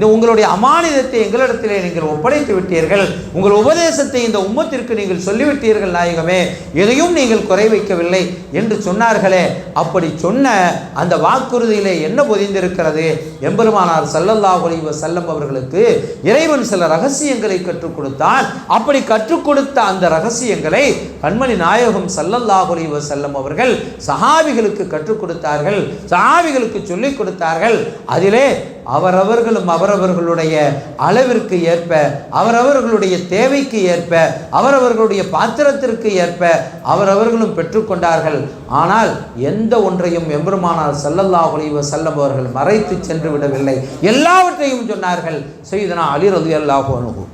உங்களுடைய அமானிதத்தை எங்களிடத்திலே நீங்கள் ஒப்படைத்து விட்டீர்கள். உங்கள் உபதேசத்தை இந்த உம்மத்திற்கு நீங்கள் சொல்லிவிட்டீர்கள் நாயகமே, எதையும் நீங்கள் குறை வைக்கவில்லை என்று சொன்னார்களே. அப்படி சொன்ன அந்த வாக்குறுதியிலே என்ன பொதிந்திருக்கிறது? எம்பெருமானார் ஸல்லல்லாஹு அலைஹி வஸல்லம் அவர்களுக்கு இறைவன் சில ரகசியங்களை கற்றுக் கொடுத்தான். அப்படி கற்றுக் கொடுத்த அந்த ரகசியங்களை கண்மணி நாயகம் ஸல்லல்லாஹு அலைஹி வஸல்லம் அவர்கள் சஹாபிகளுக்கு கற்றுக் கொடுத்தார்கள், சஹாபிகளுக்கு சொல்லிக் கொடுத்தார்கள். அதிலே அவரவர்களும் அவரவர்களுடைய அளவிற்கு ஏற்ப, அவரவர்களுடைய தேவைக்கு ஏற்ப, அவரவர்களுடைய பாத்திரத்திற்கு ஏற்ப அவரவர்களும் பெற்றுக்கொண்டார்கள். ஆனால் எந்த ஒன்றையும் எம்பெருமானார் ஸல்லல்லாஹு அலைஹி வஸல்லம் அவர்கள் மறைத்து சென்று விடவில்லை, எல்லாவற்றையும் சொன்னார்கள். சய்யிதனா அலி ரலியல்லாஹு அன்ஹு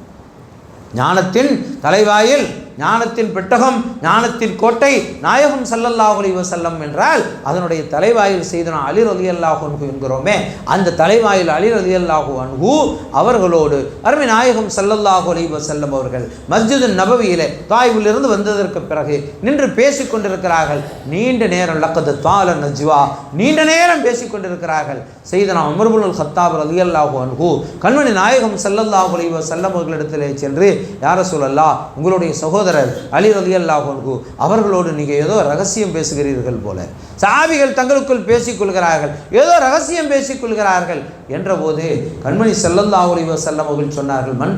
ஞானத்தின் தலைவாயில், ஞானத்தின் பெட்டகம், ஞானத்தின் கோட்டை நாயகம் ஸல்லல்லாஹு அலைஹி வஸல்லம் என்றால் அதனுடைய தலைவாயில் செய்தனா அலி ரலியல்லாஹு அன்ஹு என்கிறோமே, அந்த தலைவாயில் அலி ரலியல்லாஹு அன்ஹு அவர்களோடு அருமை நாயகம் ஸல்லல்லாஹு அலைஹி வஸல்லம் அவர்கள் மஸ்ஜிது நபவியிலே தாயிஃபிலிருந்து வந்ததற்கு பிறகு நின்று பேசிக் கொண்டிருக்கிறார்கள். நீண்ட நேரம், லக்கத் தால நஜ்வா, நீண்ட நேரம் பேசிக் கொண்டிருக்கிறார்கள். சய்யிதனா உமர் இப்னுல் கத்தாப் ரலியல்லாஹு அன்ஹு கண்மணி நாயகம் ஸல்லல்லாஹு அலைஹி வஸல்லம் அவர்களிடத்திலே சென்று, யா ரசூலல்லாஹ், உங்களுடைய சகோதரர் அலி ரலியல்லாஹு அன்ஹு அவர்களோடு நீங்கள் ஏதோ ரகசியம் பேசுகிறீர்கள் போல, சஹாபிகள் தங்களுக்குள் பேசிக்கொள்கிறார்கள், ஏதோ ரகசியம் பேசிக்கொள்கிறார்கள் என்றபோது கண்மணி ஸல்லல்லாஹு அலைஹி வஸல்லம் அவர்கள் சொன்னார்கள், மன்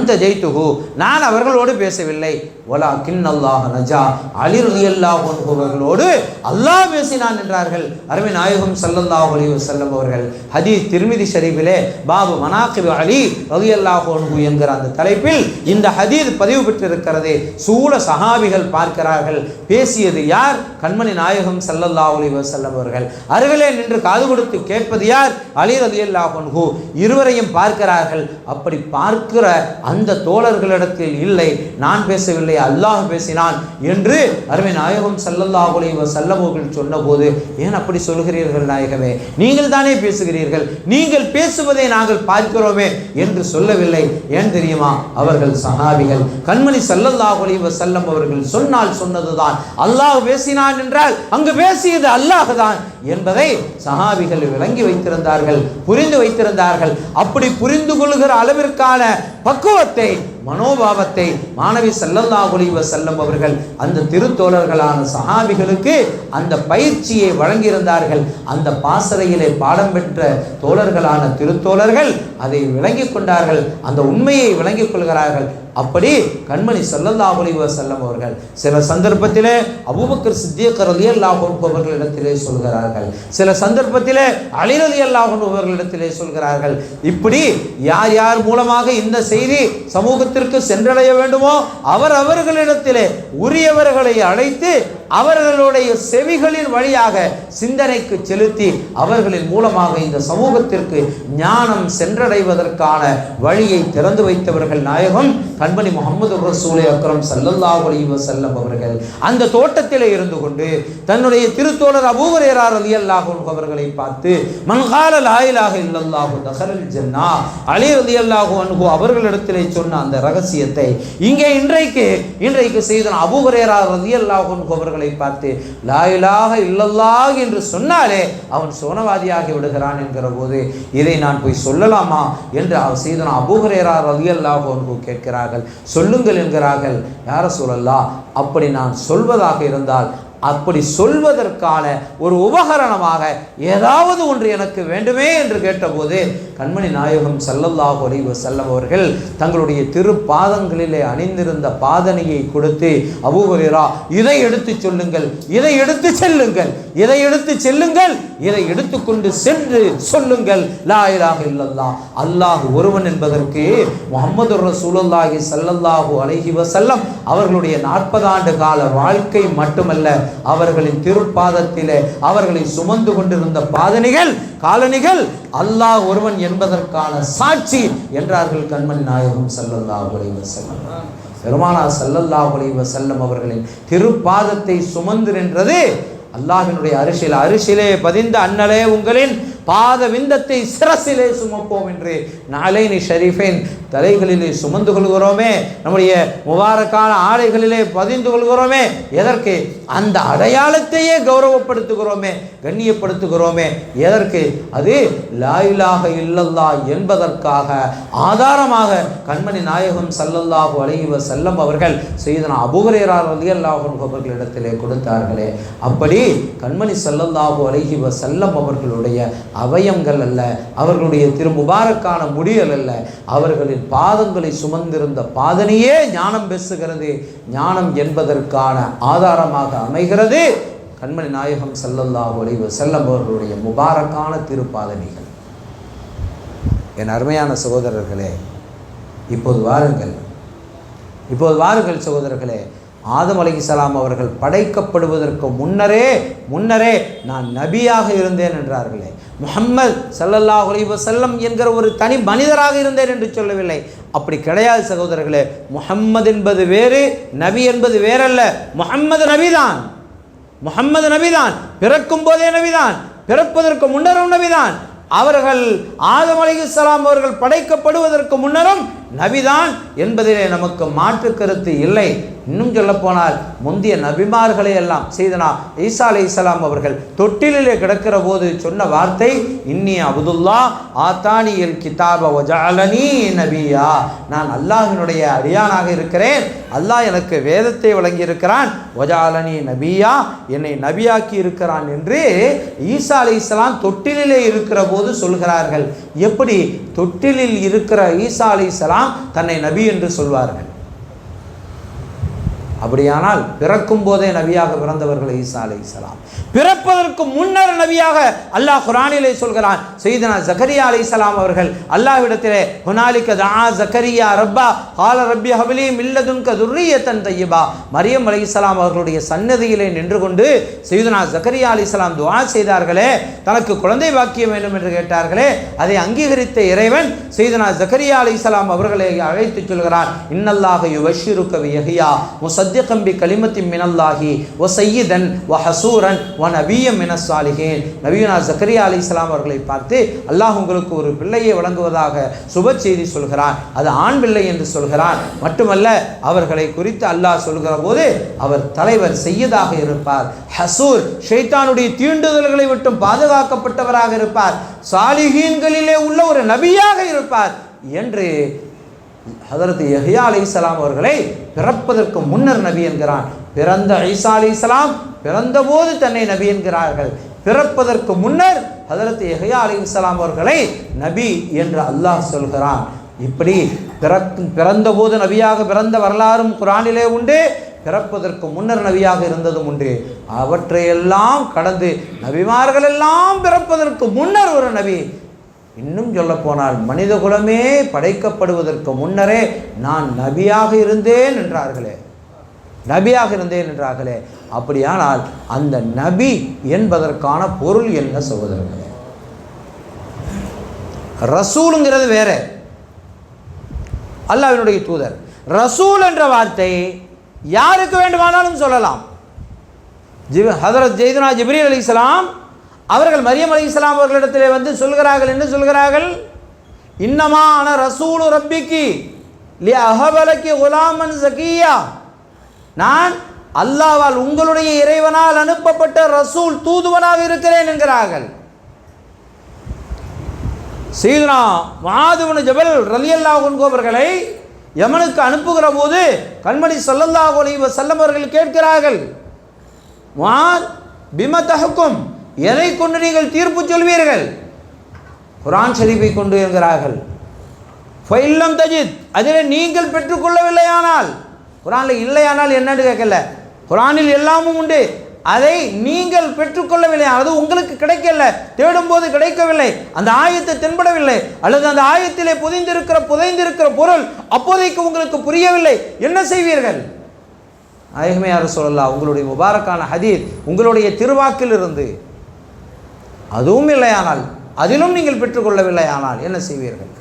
தஜைத்துஹு, நான் அவர்களோடு பேசவில்லை, வலாக்கின் அல்லாஹ் நஜா, அலி ரலியல்லாஹு அன்ஹு அவர்களோடு அல்லாஹ் பேசினான் என்றார்கள். அருமை நாயகம் ஸல்லல்லாஹு அலைஹி வஸல்லம் அவர்கள் ஹதீஸ் திர்மிதி ஷரீஃபிலே பாபு மனாகிப் அலி ரலியல்லாஹு அன்ஹு என்கிற அந்த தலைப்பில் இந்த ஹதீஸ் பதிவு பெற்றிருக்கிறது. சூழ சஹாபிகள் பார்க்கிறார்கள், பேசியது யார்? கண்மணி நாயகம் ஸல்லல்லாஹு அலைஹி வஸல்லம் அவர்கள். அருகிலே நின்று காது கொடுத்து கேட்பது யார்? அலி ரலியல்லாஹு அன்ஹு. இருவரையும் பார்க்கிறார்கள். அப்படி பார்க்கிற அந்த தோழர்களிடத்தில் இல்லை, நான் பேசவில்லை, அல்லாஹ் பேசினான் என்று அருமை நாயகம் ஸல்லல்லாஹு அலைஹி வஸல்லம் அவர்கள் சொன்னபோது, ஏன் அப்படி சொல்கிறீர்கள் நாயகமே, நீங்கள் தானே பேசுகிறீர்கள், நீங்கள் பேசுவதை நாங்கள் பார்க்கிறோமே என்று சொல்லவில்லை. ஏன் தெரியுமா? அவர்கள் சஹாபிகள். கண்மணி ஸல்லல்லாஹு அலைஹி வஸல்லம் அவர்கள் சொன்னதுதான், அல்லாஹ் பேசினான் என்றால் அங்கு பேசியது அல்லாஹ் தான் என்பதை சஹாபிகள் விளங்கி வைத்திருந்தார்கள், புரிந்து வைத்திருந்தார்கள். அப்படி புரிந்து கொள்கிற அளவிற்கான பக்குவத்தை, மனோபாவத்தை மாணவி ஸல்லல்லாஹு அலைஹி வஸல்லம் அவர்கள் அந்த திருத்தோழர்களான சஹாபிகளுக்கு அந்த பயிற்சியை வழங்கியிருந்தார்கள். அந்த பாசறையிலே பாடம் பெற்ற தோழர்களான திருத்தோழர்கள் அதை விளங்கிக் கொண்டார்கள், அந்த உண்மையை விளங்கிக் கொள்கிறார்கள். அப்படி கண்மணி ஸல்லல்லாஹு அலைஹி வஸல்லம் அவர்கள் சில சந்தர்ப்பத்திலே அபூபக்கர் சித்திக் ரலியல்லாஹு அன்ஹு அவர்களிடத்திலே சொல்கிறார்கள், சில சந்தர்ப்பத்திலே அலி ரலியல்லாஹு அன்ஹு அவர்களிடத்திலே சொல்கிறார்கள். இப்படி யார் யார் மூலமாக இந்த செய்தி சமூகத்திற்கு சென்றடைய வேண்டுமோ அவர்களிடத்திலே உரியவர்களை அழைத்து அவர்களுடைய செவிகளின் வழியாக சிந்தனைக்கு செலுத்தி அவர்களின் மூலமாக இந்த சமூகத்திற்கு ஞானம் சென்றடைவதற்கான வழியை திறந்து வைத்தவர்கள் நாயகம் கண்மணி முஹம்மது ரசூலே அக்ரம் ஸல்லல்லாஹு அலைஹி வஸல்லம் அவர்கள். அந்த தோட்டத்திலே இருந்து கொண்டு தன்னுடைய திருத்தோழர் அபூ ஹுரைரா ரலியல்லாஹு அன்ஹு அவர்களை பார்த்து, மன் கால லா இலாஹ இல்லல்லாஹு தஹலல் ஜன்னா, அலி ரலியல்லாஹு அன்ஹு அவர்களிடத்திலே சொன்ன அந்த ரகசியத்தை இங்கே இன்றைக்கு செய்தன அபூ ஹுரைரா ரலியல்லாஹு அன்ஹு அவர்களை பார்த்து, லா இலாஹ இல்லல்லாஹ் என்று சொன்னாலே அவன் சோனவாதியாகி விடுகிறான் என்கிற போது, இதை நான் போய் சொல்லலாமா என்று செய்தன அபூ ஹுரைரா ரலியல்லாஹு அன்ஹு கேட்கிறார்கள். சொல்லுங்கள் என்கிறார்கள். யா ரசூலல்லாஹ், அப்படி நான் சொல்வதாக இருந்தால் அப்படி சொல்வதற்கான ஒரு உபகரணமாக ஏதாவது ஒன்று எனக்கு வேண்டுமே என்று கேட்டபோது கண்மணி நாயகம் ஸல்லல்லாஹு அலைஹி வஸல்லம் அவர்கள் தங்களுடைய திருப்பாதங்களிலே அணிந்திருந்த பாதணியை கொடுத்து, அபூ ஹுரைரா, இதை எடுத்து சொல்லுங்கள், இதை எடுத்து செல்லுங்கள், இதை எடுத்து செல்லுங்கள், இதை எடுத்துக்கொண்டு சென்று சொல்லுங்கள், லா இலாஹ இல்லல்லாஹ், அல்லாஹ் ஒருவன் என்பதற்கு முஹம்மது ரசூலுல்லாஹி ஸல்லல்லாஹு அலைஹி வஸல்லம் அவர்களுடைய 40 ஆண்டு கால வாழ்க்கை மட்டுமல்ல, அவர்களின் திருப்பாதத்திலே அவர்களை சுமந்து கொண்டிருந்த காலணிகள் அல்லாஹ் ஒருவன் என்பதற்கான சாட்சி என்றார்கள் கண்மணி நாயகம் ஸல்லல்லாஹு அலைஹி வஸல்லம். பெருமானார் ஸல்லல்லாஹு அலைஹி வஸல்லம் அவர்களின் திருப்பாதத்தை சுமந்து நின்றது அல்லாஹ்வினுடைய அரிசிலே பதிந்த அண்ணலே உங்களின் பாத விந்தத்தை சிரசிலே சுமப்போம் என்று நாளைனி ஷரீஃபின் தலைகளிலே சுமந்து கொள்கிறோமே, நம்முடைய முபாரக்கான ஆடைகளிலே பதிந்து கொள்கிறோமே. எதற்கு? அந்த அடையாளத்தையே கௌரவப்படுத்துகிறோமே, கண்ணியப்படுத்துகிறோமே. எதற்கு? அது லா இலாஹ இல்லல்லாஹ் என்பதற்காக ஆதாரமாக கண்மணி நாயகம் ஸல்லல்லாஹு அலைஹி வஸல்லம் அவர்கள் சய்யிதுனா அபூ ஹுரைரா ரலியல்லாஹு அன்ஹு அவர்களிடத்திலே கொடுத்தார்களே, அப்படி கண்மணி ஸல்லல்லாஹு அலைஹி வஸல்லம் அவர்களுடைய அவயங்கள் அல்ல, அவர்களுடைய திருமுபாரக்கான முடியல் அல்ல, அவர்களின் பாதங்களை சுமந்திருந்த பாதனையே ஞானம் பேசுகிறது. ஞானம் என்பதற்கான ஆதாரமாக அமைகிறது கண்மணி நாயகம் ஸல்லல்லாஹு அலைஹி வஸல்லம் அவர்களுடைய முபாரக்கான திருப்பாதனைகள். என் அருமையான சகோதரர்களே, இப்போது வாருங்கள் சகோதரர்களே. ஆதம் அலைஹிஸ்ஸலாம் அவர்கள் படைக்கப்படுவதற்கு முன்னரே நான் நபியாக இருந்தேன் என்றார்களே. முஹம்மது ஸல்லல்லாஹு அலைஹி வஸல்லம் என்கிற ஒரு தனி மனிதராக இருந்தேன் என்று சொல்லவில்லை. அப்படி கிடையாது சகோதரர்களே. முஹம்மது என்பது வேறு, நபி என்பது வேறல்ல. முஹம்மது நபிதான், பிறக்கும் போதே நபிதான், பிறப்பதற்கு முன்னரும் நபிதான். அவர்கள் ஆதம் அலைஹிஸ்ஸலாம் அவர்கள் படைக்கப்படுவதற்கு முன்னரும் நபிதான் என்பதிலே நமக்கு மாற்று கருத்து இல்லை. இன்னும் சொல்ல போனால் முந்தைய நபிமார்களை எல்லாம் சையதுனா ஈசா அலைஹிஸ்ஸலாம் அவர்கள் தொட்டிலே கிடக்கிற போது சொன்ன வார்த்தை இன்னி அப்துல்லா ஆத்தானியல் கிதாப வஜஅலனி நபியா, நான் அல்லாஹ்வினுடைய அடியானாக இருக்கிறேன், அல்லாஹ் எனக்கு வேதத்தை வழங்கி இருக்கிறான், வஜஅலனி நபியா, என்னை நபியாக்கி இருக்கிறான் என்று ஈசா அலைஹிஸ்ஸலாம் தொட்டிலே இருக்கிற போது சொல்கிறார்கள். எப்படி தொட்டிலில் இருக்கிற ஈசா அலைஹிஸ்ஸலாம் தன்னை நபி என்று சொல்வார்கள்? அப்படியானால் பிறக்கும் போதே நபியாக பிறந்தவர்கள் ஈசா அலைஹிஸ்ஸலாம். பிறப்பதற்கு முன்னர் நபியாக அல்லாஹ் குர்ஆனிலே சொல்கிறான். சய்யிதுனா ஜக்கரியா அலைஹிஸ்ஸலாம் அவர்கள் அல்லாஹ்விடத்திலே ஹுனாலிக தஆ ஜக்கரியா ரப்பா கால ரப்பி ஹப்லி மின் லதுன்க துர்ரியத்தன் தய்யிபா, மரியம் அலைஹிஸ்ஸலாம் அவர்களுடைய சன்னதியிலே நின்று கொண்டு சய்யிதுனா ஜக்கரியா அலைஹிஸ்ஸலாம் துஆ செய்தார்களே, தனக்கு குழந்தை பாக்கியம் வேண்டும் என்று கேட்டார்களே, அதை அங்கீகரித்த இறைவன் சய்யிதுனா ஜக்கரியா அலைஹிஸ்ஸலாம் அவர்களை அழைத்து சொல்கிறான். இன்னல்லாஹ யுபஷ்ஷிருக பியஹ்யா முஸத்திகன் பிகலிமத்தின் மினல்லாஹி வ சய்யிதன் வ ஹஸூரன் வ நபிய்யன் மினஸ் சாலிஹீன். நபியுனா ஜக்கரியா அலைஹிஸ்ஸலாம் அவர்களை பார்த்து அல்லாஹ் உங்களுக்கு ஒரு பிள்ளையை வழங்குவதாக சுப செய்தி சொல்கிறான். அது ஆண் பிள்ளை என்று சொல்கிறான். மட்டுமல்ல, அவர்களை குறித்து அல்லாஹ் சொல்கிற போது அவர் தலைவர் செய்யதாக இருப்பார், ஹசூர் ஷைத்தானுடைய தீண்டுதல்களை விட்டு பாதுகாக்கப்பட்டவராக இருப்பார், சாலிஹீன்களிலே உள்ள ஒரு நபியாக இருப்பார் என்று ஹதரத் யஹ்யா அலைஹிஸ்ஸலாம் அவர்களை பிறப்பதற்கு முன்னர் நபி என்கிறான். பிறந்த ஈசா அலைஹிஸ்ஸலாம் பிறந்தபோது தன்னை நபி என்கிறார்கள். பிறப்பதற்கு முன்னர் ஹதரத் யஹ்யா அலைஹிஸ்ஸலாம் அவர்களை நபி என்று அல்லாஹ் சொல்கிறான். இப்படி பிறந்தபோது நபியாக பிறந்த வரலாறும் குர்ஆனிலே உண்டு, பிறப்பதற்கு முன்னர் நபியாக இருந்ததும் உண்டு. அவற்றையெல்லாம் கடந்து நபிமார்கள் எல்லாம் பிறப்பதற்கு முன்னர் ஒரு நபி. இன்னும் சொல்ல போனால் மனித குலமே படைக்கப்படுவதற்கு முன்னரே நான் நபியாக இருந்தேன் என்றார்களே. அப்படியானால் அந்த நபி என்பதற்கான பொருள் என்ன சகோதரர்களே? ரசூலுங்கிறது வேற, அல்லாஹ்வினுடைய தூதர். ரசூல் என்ற வார்த்தை யாருக்கு வேண்டுமானாலும் சொல்லலாம். ஹதரத் சையதுனா ஜிப்ரீல் அலைஹிஸ்ஸலாம் அவர்கள் மரியம் அலைஹிஸ்ஸலாம் அவர்களிடத்திலே வந்து சொல்கிறார்கள். என்ன சொல்கிறார்கள்? இன்னமா அன ரசூலு ரப்பிக்கி லி அஹபலக்கி குலாமன் ஸகியா, நான் அல்லாஹ்வால் உங்களுடைய இறைவனால் அனுப்பப்பட்ட ரசூல் தூதுவனாக இருக்கிறேன் என்கிறார்கள். சையதுனா முஆத் இப்னு ஜபல் ரலியல்லாஹு அன்ஹு அவர்களை யமனுக்கு அனுப்புகிற போது கண்மணி ஸல்லல்லாஹு அலைஹி வஸல்லம் அவர்கள் கேட்கிறார்கள், முஆத் பிம தஹ்கும், எதை கொண்டு நீங்கள் தீர்ப்பு சொல்வீர்கள்? குர்ஆன் ஷரீஃபை கொண்டு என்கிறார்கள். ஃபைல்லம் தஜித், அதில் நீங்கள் பெற்றுக்கொள்ளவில்லையானால், குர்ஆனில் இல்லையானால் என்னன்னு கேட்கல, குர்ஆனில் எல்லாமும் உண்டு, அதை நீங்கள் பெற்றுக்கொள்ளவில்லை, அது உங்களுக்கு கிடைக்கல, தேடும்போது கிடைக்கவில்லை, அந்த ஆயத்தை தென்படவில்லை, அல்லது அந்த ஆயத்திலே புதைந்திருக்கிற பொருள் அப்போதைக்கு உங்களுக்கு புரியவில்லை, என்ன செய்வீர்கள்? நாயகமே யா ரசூலல்லாஹ், உங்களுடைய முபாரக்கான ஹதீஸ் உங்களுடைய திருவாக்கில் இருந்து அதுவும் இல்லையானால், அதிலும் நீங்கள் பெற்றுக்கொள்ளவில்லையானால் என்ன செய்வீர்கள்?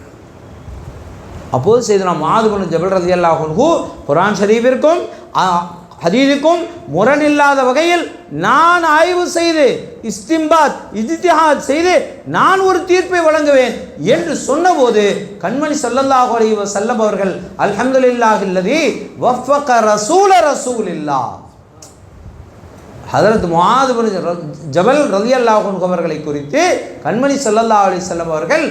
அப்போது செய்தனா முஆது பின் ஜபல் ரலியல்லாஹு அன்ஹு குர்ஆன் ஷரீஃபிற்கும் ஹதீஸுக்கும் முரணில்லாத வகையில் நான் ஆய்வு செய்து இஸ்திம்பாத் இஜ்திஹாத் செய்து நான் ஒரு தீர்ப்பை வழங்குவேன் என்று சொன்னபோது கண்மணி ஸல்லல்லாஹு அலைஹி வஸல்லம் அவர்கள் அல்ஹம்துலில்லாஹில்லதி வஃபக ரசூலில்லாஹ், ஹதரத் முஆது பின் ஜபல் ரலியல்லாஹு அன்ஹு அவர்களை குறித்து கண்மணி ஸல்லல்லாஹு அலைஹி வஸல்லம் அவர்கள்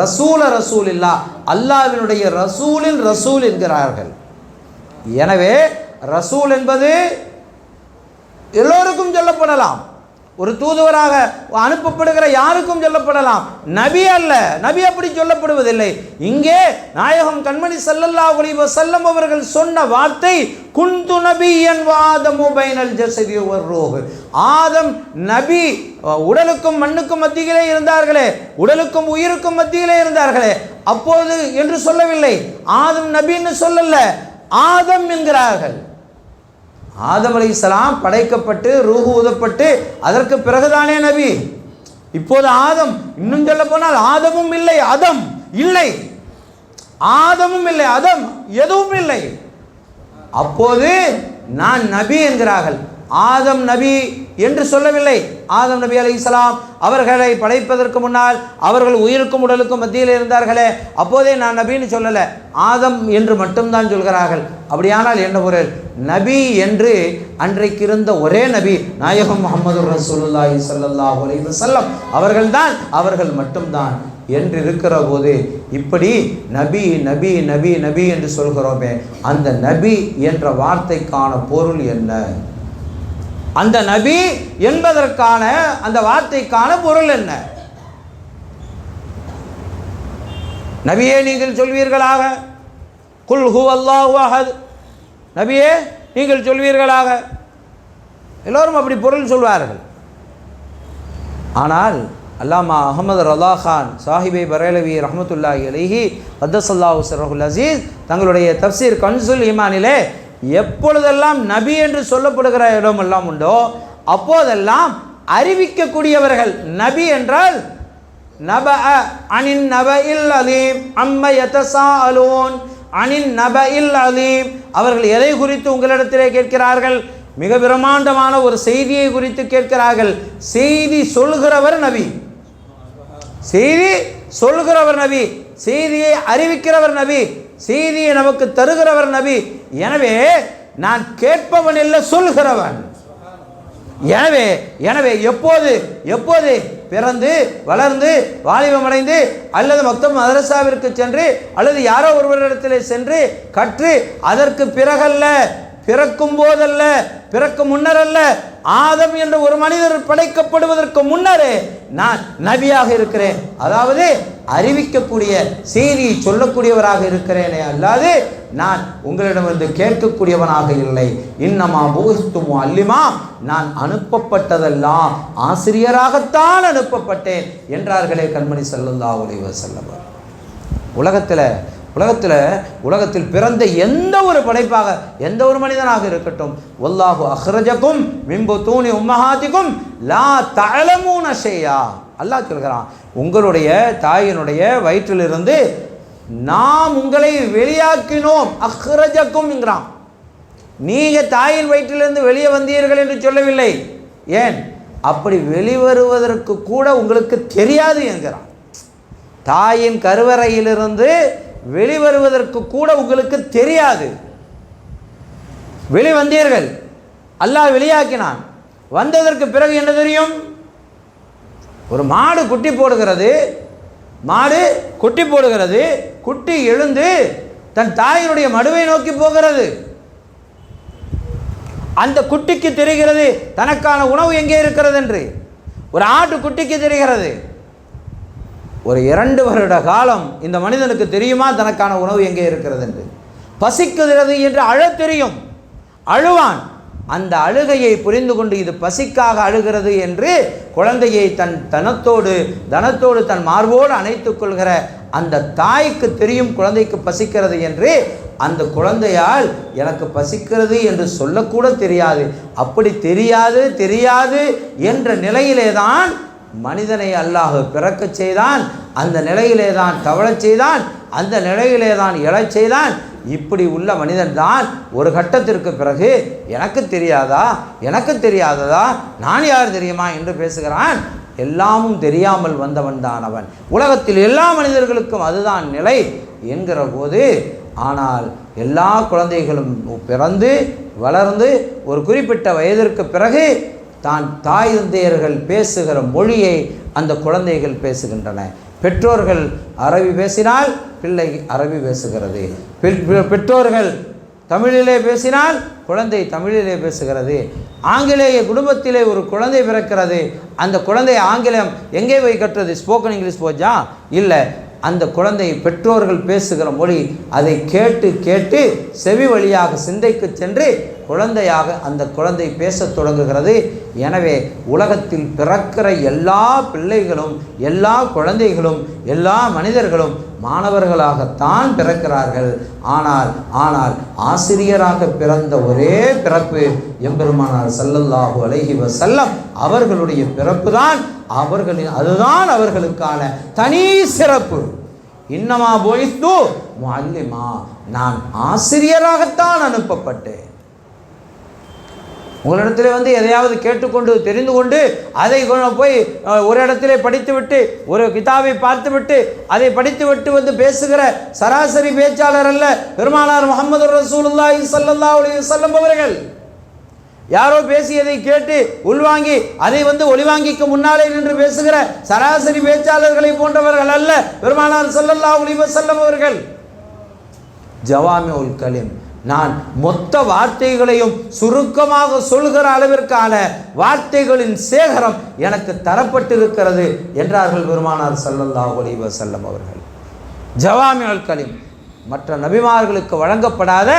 ரசூலில்லாஹ், அல்லாஹ்வினுடைய ரசூலின் ரசூல் என்கிறார்கள். எனவே ரசூல் என்பது எல்லோருக்கும் சொல்லப்படலாம், ஒரு தூதுவராக அனுப்பப்படுகிற யாருக்கும் சொல்லப்படலாம். நபி அல்ல, நபி அப்படி சொல்லப்படுவதில்லை. இங்கே நாயகம் கண்மணி ஸல்லல்லாஹு அலைஹி வஸல்லம் அவர்கள் சொன்ன வார்த்தை குந்து நபியன் வாதமு பைனல் ஜஸதி வர்ரூஹ், ஆதம் நபி உடலுக்கும் மண்ணுக்கும் மத்தியிலே இருந்தார்களே, உடலுக்கும் உயிருக்கும் மத்தியிலே இருந்தார்களே அப்போது என்று சொல்லவில்லை. ஆதம் நபின்னு சொல்லல, ஆதம் என்கிறார்கள். ஆதம் அலைஹிஸ்ஸலாம் படைக்கப்பட்டு ரூஹ் ஊதப்பட்டு அதற்கு பிறகுதானே நபி. இப்போது ஆதம், இன்னும் சொல்ல போனால் ஆதமும் இல்லை அதம் இல்லை, ஆதமும் இல்லை அதம் எதுவும் இல்லை. அப்போது நான் நபி என்கிறார்கள். ஆதம் நபி என்று சொல்லவில்லை. ஆதம் நபி அலைஹிஸ்ஸலாம் அவர்களை படைப்பதற்கு முன்னால் அவர்கள் உயிருக்கும் உடலுக்கும் மத்தியில் இருந்தார்களே, அப்போதே நான் நபின்னு சொல்லலை, ஆதம் என்று மட்டும்தான் சொல்கிறார்கள். அப்படியானால் என்ன பொருள்? நபி என்று அன்றைக்கு இருந்த ஒரே நபி நாயகம் முஹம்மது ரசூலுல்லாஹி ஸல்லல்லாஹு அலைஹி வஸல்லம் அவர்கள்தான், அவர்கள் மட்டும்தான் என்று இருக்கிற போது இப்படி நபி நபி நபி நபி என்று சொல்கிறோமே, அந்த நபி என்ற வார்த்தைக்கான பொருள் என்ன? அந்த நபி என்பதற்கான அந்த வார்த்தைக்கான பொருள் என்ன? நபியே நீங்கள் சொல்வீர்களாக குல் ஹுவல்லாஹு அஹத், நபியே நீங்கள் சொல்வீர்களாக, எல்லோரும் அப்படி பொருள் சொல்வார்கள். ஆனால் அல்லாமா அஹமது ரலா கான் சாஹிபை பரேலவி ரஹ்மத்துல்லாஹி அலைஹி கத்தஸல்லாஹு சிர்ரஹுல் அஸீஸ் தங்களுடைய தஃப்சீர் கன்சுல் ஈமானிலே எப்பொழுதெல்லாம் நபி என்று சொல்லப்படுகிற இடமெல்லாம் உண்டோ அப்போதெல்லாம் அறிவிக்கக்கூடியவர்கள். நபி என்றால் நபஅ அனின் நபஇல் அலீம் அம்ம யதஸாஅலூன் அனின் நபஇல் அலீம், அவர்கள் எதை குறித்து உங்களிடத்திலே கேட்கிறார்கள்? மிக பிரம்மாண்டமான ஒரு செய்தியை குறித்து கேட்கிறார்கள். செய்தி சொல்கிறவர் நபி, செய்தி சொல்கிறவர் நபி, செய்தியை அறிவிக்கிறவர் நபி, செய்தியை நமக்கு தருகிறவர் நபி. எனவே நான் கேட்பவன் இல்லை, சொல்கிறவன். எனவே எப்போது பிறந்து வளர்ந்து வாலிபமடைந்து அல்லது மக்தப் மதரசாவிற்கு சென்று அல்லது யாரோ ஒருவரிடத்திலே சென்று கற்று அதற்கு பிறகல்ல, பிறக்கும் போதல்ல, பிறக்கும் முன்னரல்ல, ஆதம் என்ற ஒரு மனிதர் படைக்கப்படுவதற்கு முன்னரே நான் நபியாக இருக்கிறேன், அதாவது அறிவிக்கக்கூடிய செய்தியை சொல்லக்கூடியவராக இருக்கிறேனே அல்லாது நான் உங்களிடமிருந்து கேட்கக்கூடியவனாக இல்லை. இன்னமா புஇஸ்து முஅல்லிமா, நான் அனுப்பப்பட்டதெல்லாம் ஆசிரியராகத்தான் அனுப்பப்பட்டேன் என்றார்களே கண்மணி ஸல்லல்லாஹு அலைஹி வஸல்லம். உலகத்தில் பிறந்த எந்த ஒரு படைப்பாக எந்த ஒரு மனிதனாக இருக்கட்டும், வல்லாஹு அஹ்ரஜக்கும் மின் புத்தூனி உம்மஹாத்திக்கும் லா தஅலமூன ஷையா, அல்லாஹ் சொல்கிறான் உங்களுடைய தாயினுடைய வயிற்றிலிருந்து நாம் உங்களை வெளியாக்கினோம். அஹ்ரஜக்கும் என்கிறான். நீங்கள் தாயின் வயிற்றிலிருந்து வெளியே வந்தீர்கள் என்று சொல்லவில்லை. ஏன்? அப்படி வெளிவருவதற்கு கூட உங்களுக்கு தெரியாது என்கிறான். தாயின் கருவறையிலிருந்து வெளிவருவதற்கு கூட உங்களுக்கு தெரியாது. வெளிவந்தீர்கள், அல்லாஹ் வெளியாக்கினான். வந்ததற்கு பிறகு என்ன தெரியும்? ஒரு மாடு குட்டி போடுகிறது, குட்டி எழுந்து தன் தாயினுடைய மடுவை நோக்கி போகிறது. அந்த குட்டிக்கு தெரிகிறது தனக்கான உணவு எங்கே இருக்கிறது என்று. ஒரு ஆட்டு குட்டிக்கு தெரிகிறது. ஒரு 2 வருட காலம் இந்த மனிதனுக்கு தெரியுமா தனக்கான உணவு எங்கே இருக்கிறது என்று? பசிக்கிறது என்று அழத் தெரியும், அழுவான். அந்த அழுகையை புரிந்து கொண்டு இது பசிக்காக அழுகிறது என்று குழந்தையை தன் தனத்தோடு தன் மார்போடு அணைத்துக் கொள்கிற அந்த தாய்க்கு தெரியும் குழந்தைக்கு பசிக்கிறது என்று. அந்த குழந்தையால் எனக்கு பசிக்கிறது என்று சொல்லக்கூட தெரியாது. அப்படி தெரியாது என்ற நிலையிலே தான் மனிதனை அல்லாஹ் பிறக்கச் செய்தான். அந்த நிலையிலே தான் தவழச் செய்தான். அந்த நிலையிலே தான் எழச் செய்தான். இப்படி உள்ள மனிதன் தான் ஒரு கட்டத்திற்கு பிறகு எனக்கு தெரியாததா, நான் யார் தெரியுமா என்று பேசுகிறான். எல்லாமும் தெரியாமல் வந்தவன் தான் அவன். உலகத்தில் எல்லா மனிதர்களுக்கும் அதுதான் நிலை என்கிற போது, ஆனால் எல்லா குழந்தைகளும் பிறந்து வளர்ந்து ஒரு குறிப்பிட்ட வயதிற்கு பிறகு தான் தாய் தந்தையர்கள் பேசுகிற மொழியை அந்த குழந்தைகள் பேசுகின்றன. பெற்றோர்கள் அரபி பேசினால் பிள்ளை அரபி பேசுகிறது. பெற்றோர்கள் தமிழிலே பேசினால் குழந்தை தமிழிலே பேசுகிறது. ஆங்கிலேய குடும்பத்திலே ஒரு குழந்தை பிறக்கிறது. அந்த குழந்தை ஆங்கிலம் எங்கே போய் கட்டுறது? ஸ்போக்கன் இங்கிலீஷ் போச்சா? இல்லை, அந்த குழந்தை பெற்றோர்கள் பேசுகிற மொழி அதை கேட்டு கேட்டு செவி வழியாக சிந்தைக்கு சென்று குழந்தையாக அந்த குழந்தை பேசத் தொடங்குகிறது. எனவே உலகத்தில் பிறக்கிற எல்லா பிள்ளைகளும் எல்லா குழந்தைகளும் எல்லா மனிதர்களும் மாணவர்களாகத்தான் பிறக்கிறார்கள். ஆனால் ஆசிரியராக பிறந்த ஒரே பிறப்பு எம்பெருமானார் ஸல்லல்லாஹு அலைஹி வஸல்லம் அவர்களுடைய பிறப்பு தான் அதுதான் அவர்களுக்கான தனி சிறப்பு. இன்னமா புஇஸ்து முஅல்லிமா, நான் ஆசிரியராகத்தான் அனுப்பப்பட்டேன். உங்களிடத்தில் எதையாவது கேட்டுக்கொண்டு தெரிந்து கொண்டு அதை போய் ஒரு இடத்திலே படித்துவிட்டு ஒரு கிதாபை பார்த்துவிட்டு அதை படித்துவிட்டு பேசுகிற சராசரி பேச்சாளர் அல்ல பெருமானார் முஹம்மது ரசூலுல்லாஹி ஸல்லல்லாஹு அலைஹி வஸல்லம் அவர்கள். யாரோ பேசியதை கேட்டு உள்வாங்கி அதை ஒளிவாங்கிக்கு முன்னாலே நின்று பேசுகிற சராசரி பேச்சாளர்களை போன்றவர்கள் அல்ல பெருமானார் ஸல்லல்லாஹு அலைஹி வஸல்லம் அவர்கள். ஜவாமிஉல் கலிம், நான் மொத்த வார்த்தைகளையும் சுருக்கமாக சொல்கிற அளவிற்கான வார்த்தைகளின் சேகரம் எனக்கு தரப்பட்டிருக்கிறது என்றார்கள் பெருமானார் ஸல்லல்லாஹு அலைஹி வஸல்லம் அவர்கள். ஜவாமிஉல் கலிம், மற்ற நபிமார்களுக்கு வழங்கப்படாத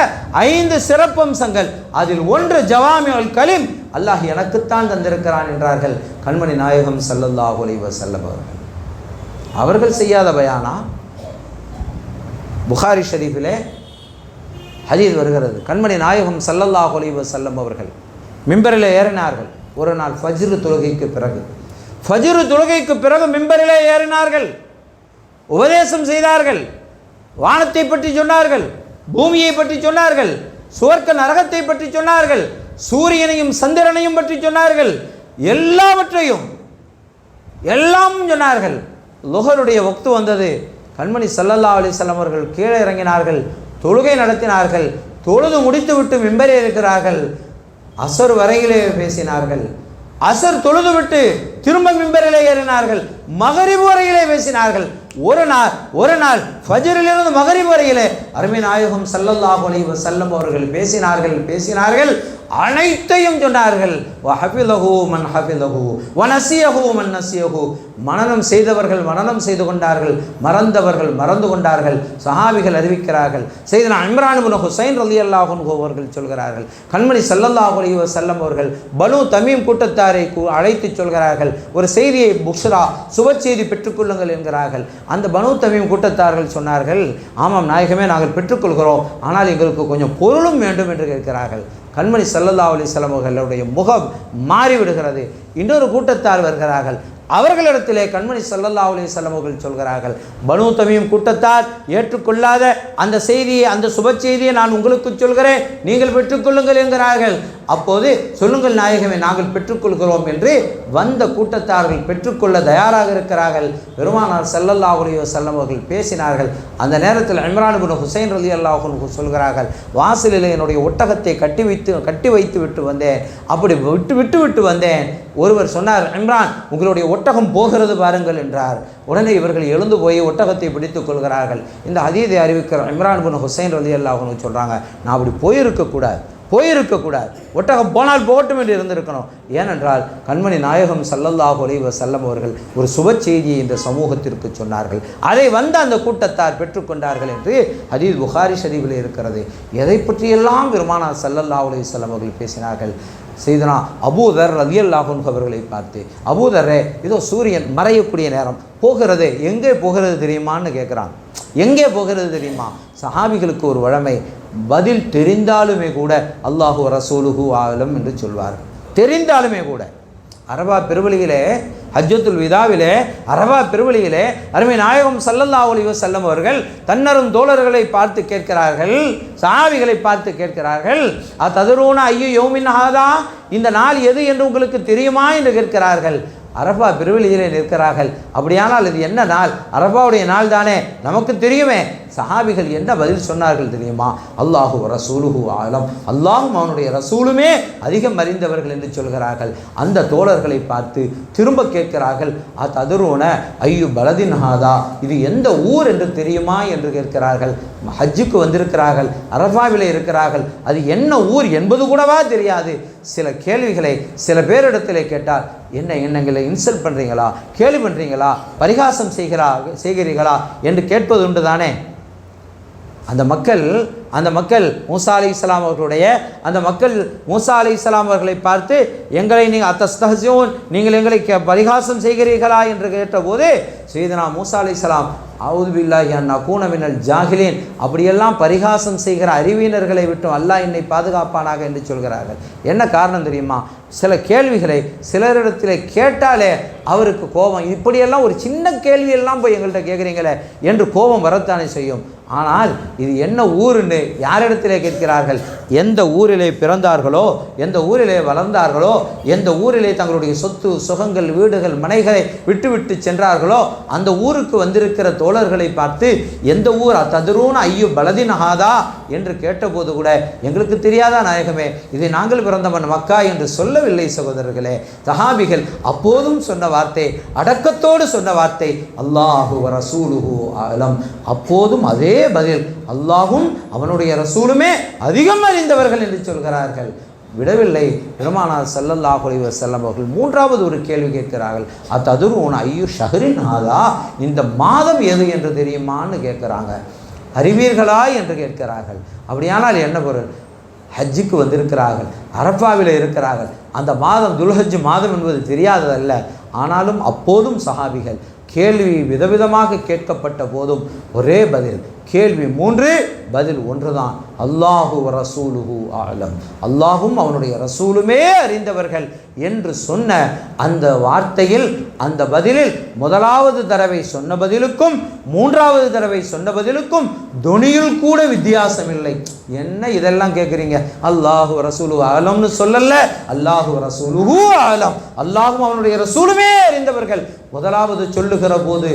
5 சிறப்பம்சங்கள், அதில் ஒன்று ஜவாமிஉல் கலிம் அல்லாஹ் எனக்குத்தான் தந்திருக்கிறான் என்றார்கள் கண்மணி நாயகம் ஸல்லல்லாஹு அலைஹி வஸல்லம் அவர்கள். அவர்கள் செய்யாத பயானா? புகாரி ஷரீஃபிலே ஹதீஸ் வருகிறது. கண்மணி நாயகம் ஸல்லல்லாஹு அலைஹி வஸல்லம் அவர்கள் மிம்பரிலே ஏறினார்கள். ஒரு நாள் ஃபஜ்ர் தொழுகைக்கு பிறகு மிம்பரிலே ஏறினார்கள். உபதேசம் செய்தார்கள். வானத்தை பற்றி சொன்னார்கள், பூமியை பற்றி சொன்னார்கள், சுவர்க்க நரகத்தை பற்றி சொன்னார்கள், சூரியனையும் சந்திரனையும் பற்றி சொன்னார்கள். எல்லாவற்றையும் சொன்னார்கள். லுஹருடைய வக்து வந்தது. கண்மணி ஸல்லல்லாஹு அலைஹி வஸல்லம் அவர்கள் கீழே இறங்கினார்கள். தொழுகை நடத்தினார்கள். தொழுது முடித்துவிட்டு மிம்பரே இருக்கிறார்கள். அசர் வரையிலே பேசினார்கள். அசர் தொழுது விட்டு திரும்ப மிம்பரிலே ஏறினார்கள். மகரிப் வரையிலே பேசினார்கள். ஒரு நாள் ஃபஜ்ரிலிருந்து மகரிப் வரையிலே அருமை நாயகம் ஸல்லல்லாஹு அலைஹி வஸல்லம் அவர்கள் பேசினார்கள். அனைத்தையும் சொன்னார்கள். வஹஃபிலஹு மன் ஹஃபிலஹு வனஸியஹு மன் நஸியஹு, மனனம் செய்தவர்கள் மனனம் செய்து கொண்டார்கள், மறந்தவர்கள் மறந்து கொண்டார்கள். சஹாபிகள் அறிவிக்கிறார்கள். சையதுனா இம்ரான் இப்னு ஹுசைன் ரலியல்லாஹு அன்ஹு அவர்கள் சொல்கிறார்கள், கண்மணி ஸல்லல்லாஹு அலைஹி வஸல்லம் அவர்கள் பனு தமீம் கூட்டத்தாரை அழைத்து சொல்கிறார்கள், ஒரு செய்தியை புஷ்ரா சுப செய்தி பெற்றுக்கொள்ளுங்கள் என்கிறார்கள். அந்த பனு தமீம் கூட்டத்தார்கள் சொன்னார்கள், ஆமாம் நாயகமே, நாங்கள் பெற்றுக்கொள்கிறோம், ஆனால் எங்களுக்கு கொஞ்சம் பொருளும் வேண்டும் என்று கேட்கிறார்கள். கண்மணி ஸல்லல்லாஹு அலைஹி வஸல்லம் அவர்களுடைய முகம் மாறிவிடுகிறது. இன்னொரு கூட்டத்தார் வருகிறார்கள். அவர்களிடத்திலே கண்மணி ஸல்லல்லாஹு அலைஹி வஸல்லம் அவர்கள் சொல்கிறார்கள், பனு தமீம் கூட்டத்தார் ஏற்றுக்கொள்ளாத அந்த செய்தியை, அந்த சுப செய்தியை நான் உங்களுக்கு சொல்கிறேன், நீங்கள் பெற்றுக்கொள்ளுங்கள் என்கிறார்கள். அப்போது சொல்லுங்கள் நாயகமே, நாங்கள் பெற்றுக்கொள்கிறோம் என்று வந்த கூட்டத்தார்கள் பெற்றுக்கொள்ள தயாராக இருக்கிறார்கள். பெருமானார் ஸல்லல்லாஹு அலைஹி வஸல்லம் அவர்கள் பேசினார்கள். அந்த நேரத்தில் இம்ரான் இப்னு ஹுசைன் ரலியல்லாஹு அன்ஹு சொல்கிறார்கள், வாசலில் என்னுடைய ஒட்டகத்தை கட்டி வைத்து விட்டு வந்தேன். அப்படி விட்டு வந்தேன். ஒருவர் சொன்னார், இம்ரான், உங்களுடைய ஒட்டகம் போகிறது பாருங்கள் என்றார். உடனே இவர்கள் எழுந்து போய் ஒட்டகத்தை பிடித்துக் கொள்கிறார்கள். இந்த ஹதீஸை அறிவிக்கிற இம்ரான் இப்னு ஹுசைன் ரலியல்லாஹு அன்ஹு சொல்கிறாங்க, நான் அப்படி போயிருக்கக்கூடாது, ஒட்டகம் போனால் போகட்டும் என்று இருந்திருக்கணும். ஏனென்றால் கண்மணி நாயகம் ஸல்லல்லாஹு அலைஹி வஸல்லம் அவர்கள் ஒரு சுப செய்தியை இந்த சமூகத்திற்கு சொன்னார்கள். அதை வந்த அந்த கூட்டத்தார் பெற்றுக்கொண்டார்கள் என்று ஹதீஸ் புகாரி ஷரீஃபில் இருக்கிறது. எதை பற்றியெல்லாம் பெருமானார் ஸல்லல்லாஹு அலைஹி வஸல்லம் அவர்கள் பேசினார்கள். செய்தனா அபூதர் ரலியல்லாஹு அன்ஹு அவர்களை பார்த்து, அபூதரே இதோ சூரியன் மறையக்கூடிய நேரம் போகிறது, எங்கே போகிறது தெரியுமான்னு கேட்குறான். எங்கே போகிறது தெரியுமா? சஹாபிகளுக்கு ஒரு வழமை, பதில் தெரிந்தாலுமே கூட அல்லாஹு ரசூலுஹு ஆலம் என்று சொல்வார். தெரிந்தாலுமே கூட அரபா பெருவழியிலே, ஹஜ்ஜத்துல் விதாவிலே, அரபா பெருவழியிலே அருமை நாயகம் ஸல்லல்லாஹு அலைஹி வஸல்லம் அவர்கள் தன்னரும் தோழர்களை பார்த்து கேட்கிறார்கள், சஹாபிகளை பார்த்து கேட்கிறார்கள், அததரூன ஐயு யௌமின் ஹாதா, இந்த நாள் எது என்று உங்களுக்கு தெரியுமா என்று கேட்கிறார்கள். அரபா பெருவெளியிலே நிற்கிறார்கள். அப்படியானால் இது என்ன நாள்? அரபாவுடைய நாள் தானே, நமக்கு தெரியுமே. சஹாபிகள் என்ன பதில் சொன்னார்கள் தெரியுமா? அல்லாஹு ரசூலுஹு ஆலம், அல்லாஹும் அவனுடைய ரசூலுமே அதிகம் அறிந்தவர்கள் என்று சொல்கிறார்கள். அந்த தோழர்களை பார்த்து திரும்ப கேட்கிறார்கள், அதருன ஐயு பலதின் ஹாதா, இது எந்த ஊர் என்று தெரியுமா என்று கேட்கிறார்கள். ஹஜ்ஜுக்கு வந்திருக்கிறார்கள், அரபாவிலே இருக்கிறார்கள், அது என்ன ஊர் என்பது கூடவா தெரியாது. சில கேள்விகளை சில பேரிடத்திலே கேட்டால், என்ன என்னங்களை இன்சல்ட் பண்ணுறீங்களா, கேள்வி பண்ணுறீங்களா, பரிகாசம் செய்கிறீர்களா என்று கேட்பது உண்டு தானே. அந்த மக்கள் மூசா அலைஹிஸ்ஸலாம் அவர்களுடைய அந்த மக்கள் மூசா அலைஹிஸ்ஸலாம் அவர்களை பார்த்து, எங்களை நீங்கள் அத்தஸ்தஹ்ஸூன், நீங்கள் எங்களை பரிகாசம் செய்கிறீர்களா என்று கேட்டபோது சையதுனா மூசா அலைஹிஸ்ஸலாம் அஊது பில்லாஹி அன் அகூன மினல் ஜாஹிலீன், அப்படியெல்லாம் பரிகாசம் செய்கிற அறிவியினர்களை விட்டு அல்லாஹ் என்னை பாதுகாப்பானாக என்று சொல்கிறார்கள். என்ன காரணம் தெரியுமா? சில கேள்விகளை சிலரிடத்தில் கேட்டாலே அவருக்கு கோபம், இப்படியெல்லாம் ஒரு சின்ன கேள்வியெல்லாம் போய் எங்கள்கிட்ட கேட்குறீங்களே என்று கோபம் வரத்தானே செய்யும். ஆனால் இது என்ன ஊருன்னு யாரிடத்திலே கேட்கிறார்கள்? எந்த ஊரிலே பிறந்தார்களோ, எந்த ஊரிலே வளர்ந்தார்களோ, எந்த ஊரிலே தங்களுடைய சொத்து சுகங்கள் வீடுகள் மனைகளை விட்டுவிட்டு சென்றார்களோ அந்த ஊருக்கு வந்திருக்கிற தோழர்களை பார்த்து, எந்த ஊர் ததுரூன ஐயோ பலதின் ஹாதா என்று கேட்டபோது கூட எங்களுக்கு தெரியாதா நாயகமே, இதை நாங்கள் பிறந்தவன் மக்கா என்று சொல்லவில்லை சகோதரர்களே. சஹாபிகள் அப்போதும் சொன்ன வார்த்தை, அடக்கத்தோடு சொன்ன வார்த்தை, அல்லாஹு ரசூலுஹு ஆலம். அப்போதும் அதே பதில், அல்லாஹும் அவனுடைய ரசூலுமே அதிகம் அறிந்தவர்கள் என்று சொல்கிறார்கள். விடவில்லை. பெருமானார் ஸல்லல்லாஹு அலைஹி வஸல்லம் அவர்கள் மூன்றாவது ஒரு கேள்வி கேட்கிறார்கள், அததுரூன ஐயு ஷஹரின் ஹாதா, இந்த மாதம் எது என்று தெரியுமான்னு கேட்குறாங்க. அறிவீர்களா என்று கேட்கிறார்கள். அப்படியானால் என்ன பொருள்? ஹஜ்ஜுக்கு வந்திருக்கிறார்கள், அரஃபாவில் இருக்கிறார்கள், அந்த மாதம் துல்ஹஜ் மாதம் என்பது தெரியாததல்ல. ஆனாலும் அப்போதும் சஹாபிகள் கேள்வி விதவிதமாக கேட்கப்பட்ட போதும் ஒரே பதில். கேள்வி 3, பதில் ஒன்றுதான், அல்லாஹு ரசூலுஹு ஆலம், அல்லாஹும் அவனுடைய ரசூலுமே அறிந்தவர்கள் என்று சொன்ன அந்த வார்த்தையில், அந்த பதிலில் முதலாவது தடவை சொன்ன பதிலுக்கும் மூன்றாவது தடவை சொன்ன பதிலுக்கும் துணியில் கூட வித்தியாசம் இல்லை. என்ன இதெல்லாம் கேட்குறீங்க? அல்லாஹு ரசூலு ஆலம்னு சொல்லல, அல்லாஹு ரசூலுஹு ஆலம், அல்லாஹும் அவனுடைய ரசூலுமே அறிந்தவர்கள். முதலாவது சொல்லுகிற போது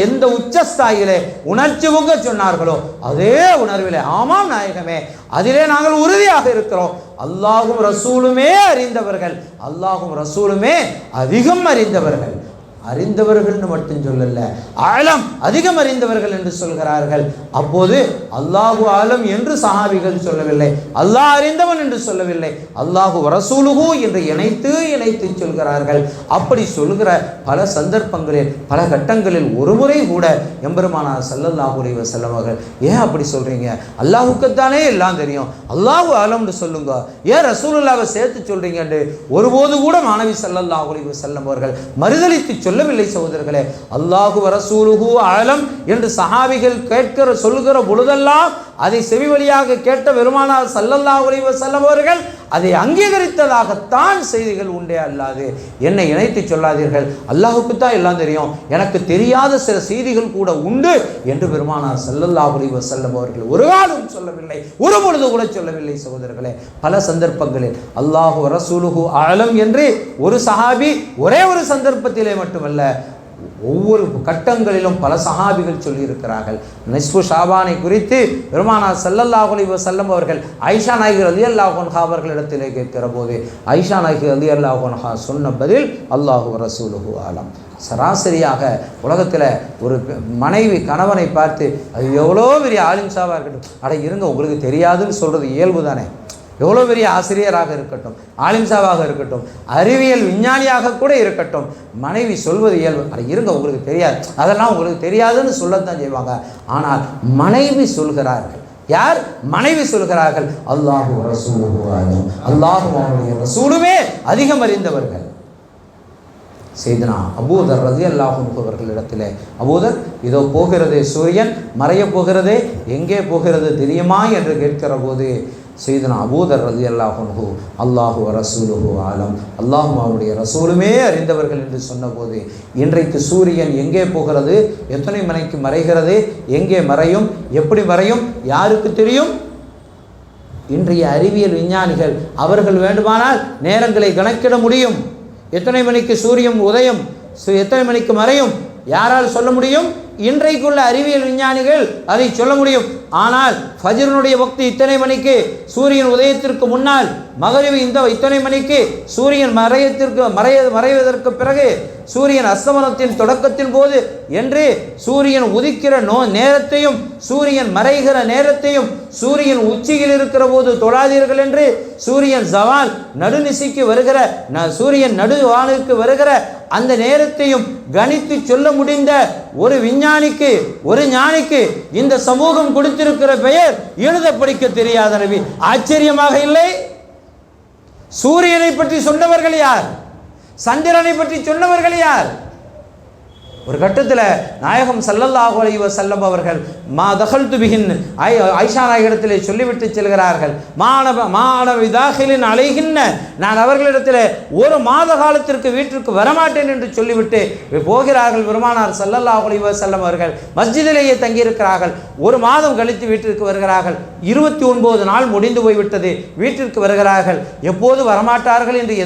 எந்த உச்சஸ்தாயிலே உணர்ச்சி பொங்க சொன்னார்களோ அதே உணர்விலே, ஆமாம் நாயகமே, அதிலே நாங்கள் உறுதியாக இருக்கிறோம், அல்லாஹும் ரசூலுமே அறிந்தவர்கள், அல்லாஹும் ரசூலுமே அதிகம் அறிந்தவர்கள். அறிந்தவர்கள்னு மட்டும் சொல்லல, ஆலம் அதிகம் அறிந்தவர்கள் என்று சொல்கிறார்கள். அப்போது அல்லாஹு ஆலம் என்று சஹாபிகள் சொல்லவில்லை, அல்லாஹ் அறிந்தவன் என்று சொல்லவில்லை, அல்லாஹு ரசூலுஹு என்று இணைத்து சொல்கிறார்கள். அப்படி சொல்கிற பல சந்தர்ப்பங்களில் பல கட்டங்களில் ஒரு முறை கூட எம்பெருமானார் ஸல்லல்லாஹு அலைஹி வஸல்லம் அவர்கள், ஏன் அப்படி சொல்றீங்க? அல்லாஹுக்குத்தானே எல்லாம் தெரியும், அல்லாஹு ஆலம்னு சொல்லுங்க, ஏன் ரசூலுல்லாஹ்வை சேர்த்து சொல்றீங்க என்று ஒருபோது கூட மாணவி ஸல்லல்லாஹு அலைஹி வஸல்லம் அவர்கள் மறுதலித்து சொல்லவில்லை சகோதரர்களே. அல்லாஹு ரசூலுஹு ஆலம் என்று சஹாபிகள் சொல்லுகிற பொழுதெல்லாம் அதை செவி வழியாக கேட்ட பெருமானார் ஸல்லல்லாஹு அலைஹி வஸல்லம் அவர்கள் அதை அங்கீகரித்ததாகத்தான் செய்திகள் உண்டே அல்லாது என்னை இணைத்து சொல்லாதீர்கள், அல்லாஹுக்குத்தான் எல்லாம் தெரியும், எனக்கு தெரியாத சில செய்திகள் கூட உண்டு என்று பெருமானார் ஸல்லல்லாஹு அலைஹி வஸல்லம் அவர்கள் ஒரு காலம் சொல்லவில்லை, ஒரு பொழுது கூட சொல்லவில்லை சகோதரர்களே. பல சந்தர்ப்பங்களில் அல்லாஹு ரசூலுஹு ஆலம் என்று ஒரு சஹாபி ஒரே ஒரு சந்தர்ப்பத்திலே மட்டுமல்ல, ஒவ்வொரு கட்டங்களிலும் பல சஹாபிகள் சொல்லியிருக்கிறார்கள். நிஸ்ஃபு ஷாபானை குறித்து பெருமானார் ஸல்லல்லாஹு அலைஹி வஸல்லம் அவர்கள் ஆயிஷா நாயகி ரலியல்லாஹு அன்ஹா அவர்களிடத்திலே கேட்கிற போது ஆயிஷா நாயகி ரலியல்லாஹு அன்ஹா சொன்ன பதில், அல்லாஹு ரசூலுஹு ஆலம். சராசரியாக உலகத்தில் ஒரு மனைவி கணவனை பார்த்து, அது எவ்வளோ பெரிய ஆலிம்சாவாக இருக்கட்டும், அட இருங்க உங்களுக்கு தெரியாதுன்னு சொல்கிறது இயல்பு தானே. எவ்வளோ பெரிய ஆசிரியராக இருக்கட்டும், ஆலிம்சாவாக இருக்கட்டும், அறிவியல் விஞ்ஞானியாக கூட இருக்கட்டும், மனைவி சொல்வது இயல்பு. அது இருங்க உங்களுக்கு தெரியாது, அதெல்லாம் உங்களுக்கு தெரியாதுன்னு சொல்லத்தான் செய்வாங்க. ஆனால் மனைவி சொல்கிறார்கள், யார்? மனைவி சொல்கிறார்கள் அல்லாஹு ரசூலுஹு ஆலம், அல்லாஹும் அவருடைய ரசூலுமே அதிகம் அறிந்தவர்கள். செய்தனா அபூதர் ரலியல்லாஹு அன்ஹு அவர்களிடத்தில், அபூதர் இதோ போகிறதே சூரியன், மறைய போகிறதே, எங்கே போகிறது தெரியுமா என்று கேட்கிற போது செய்தனா அபூதர் ரலியல்லாஹு அன்ஹு அல்லாஹு ரசூலுஹு ஆலம், அல்லாஹும் அவருடைய ரசூலுமே அறிந்தவர்கள் என்று சொன்னபோது, இன்றைக்கு சூரியன் எங்கே போகிறது, எத்தனை மணிக்கு மறைகிறது, எங்கே மறையும், எப்படி மறையும், யாருக்கு தெரியும்? இன்றைய அறிவியல் விஞ்ஞானிகள் அவர்கள் வேண்டுமானால் நேரங்களை கணக்கிட முடியும். எத்தனை மணிக்கு சூரியன் உதயம், எத்தனை மணிக்கு மறையும் யாரால் சொல்ல முடியும்? இன்றைக்குள்ள அறிவியல் விஞ்ஞானிகள் அதை சொல்ல முடியும். ஆனால் ஃபஜ்ருடைய வக்து இத்தனை மணிக்கு, சூரியன் உதயத்திற்கு முன்னால், மகரிப் இத்தனை மணிக்கு, சூரியன் மறைவதற்கு பிறகு, சூரியன் அஸ்தமனத்தின் தொடக்கத்தின் போது என்று சூரியன் உதிக்கிற நேரத்தையும் சூரியன் மறைகிற நேரத்தையும், சூரியன் உச்சியில் இருக்கிற போது தொழாதீர்கள் என்று, சூரியன் ஜவால் நடுநிசைக்கு வருகிற, சூரியன் நடுவானுக்கு வருகிற அந்த நேரத்தையும் கணித்து சொல்ல முடிந்த ஒரு விஞ்ஞானிக்கு, ஒரு ஞானிக்கு இந்த சமூகம் கொடுத்திருக்கிற பெயர் எழுத படிக்க தெரியாத நபி. ஆச்சரியமாக இல்லை? சூரியனை பற்றி சொன்னவர்கள் யார்? சந்திரனை பற்றி சொன்னவர்கள் யார்? ஒரு கட்டத்தில் நாயகம் ஸல்லல்லாஹு அலைஹி வஸல்லம் அவர்கள் மா தகல்து பிஹின் ஆயிஷா நாயகத்திலே சொல்லிவிட்டு செல்கிறார்கள், மாணவிதாகிலின் அலைகின்ன, நான் அவர்களிடத்தில் ஒரு மாத காலத்திற்கு வீட்டிற்கு வரமாட்டேன் என்று சொல்லிவிட்டு போகிறார்கள். பெருமானார் ஸல்லல்லாஹு அலைஹி வஸல்லம் அவர்கள் மஸ்ஜிதிலேயே தங்கியிருக்கிறார்கள். ஒரு மாதம் கழித்து வீட்டிற்கு வருகிறார்கள். 29 நாள் முடிந்து போய்விட்டது. வீட்டிற்கு வருகிறார்கள். எப்போது வரமாட்டார்கள் என்று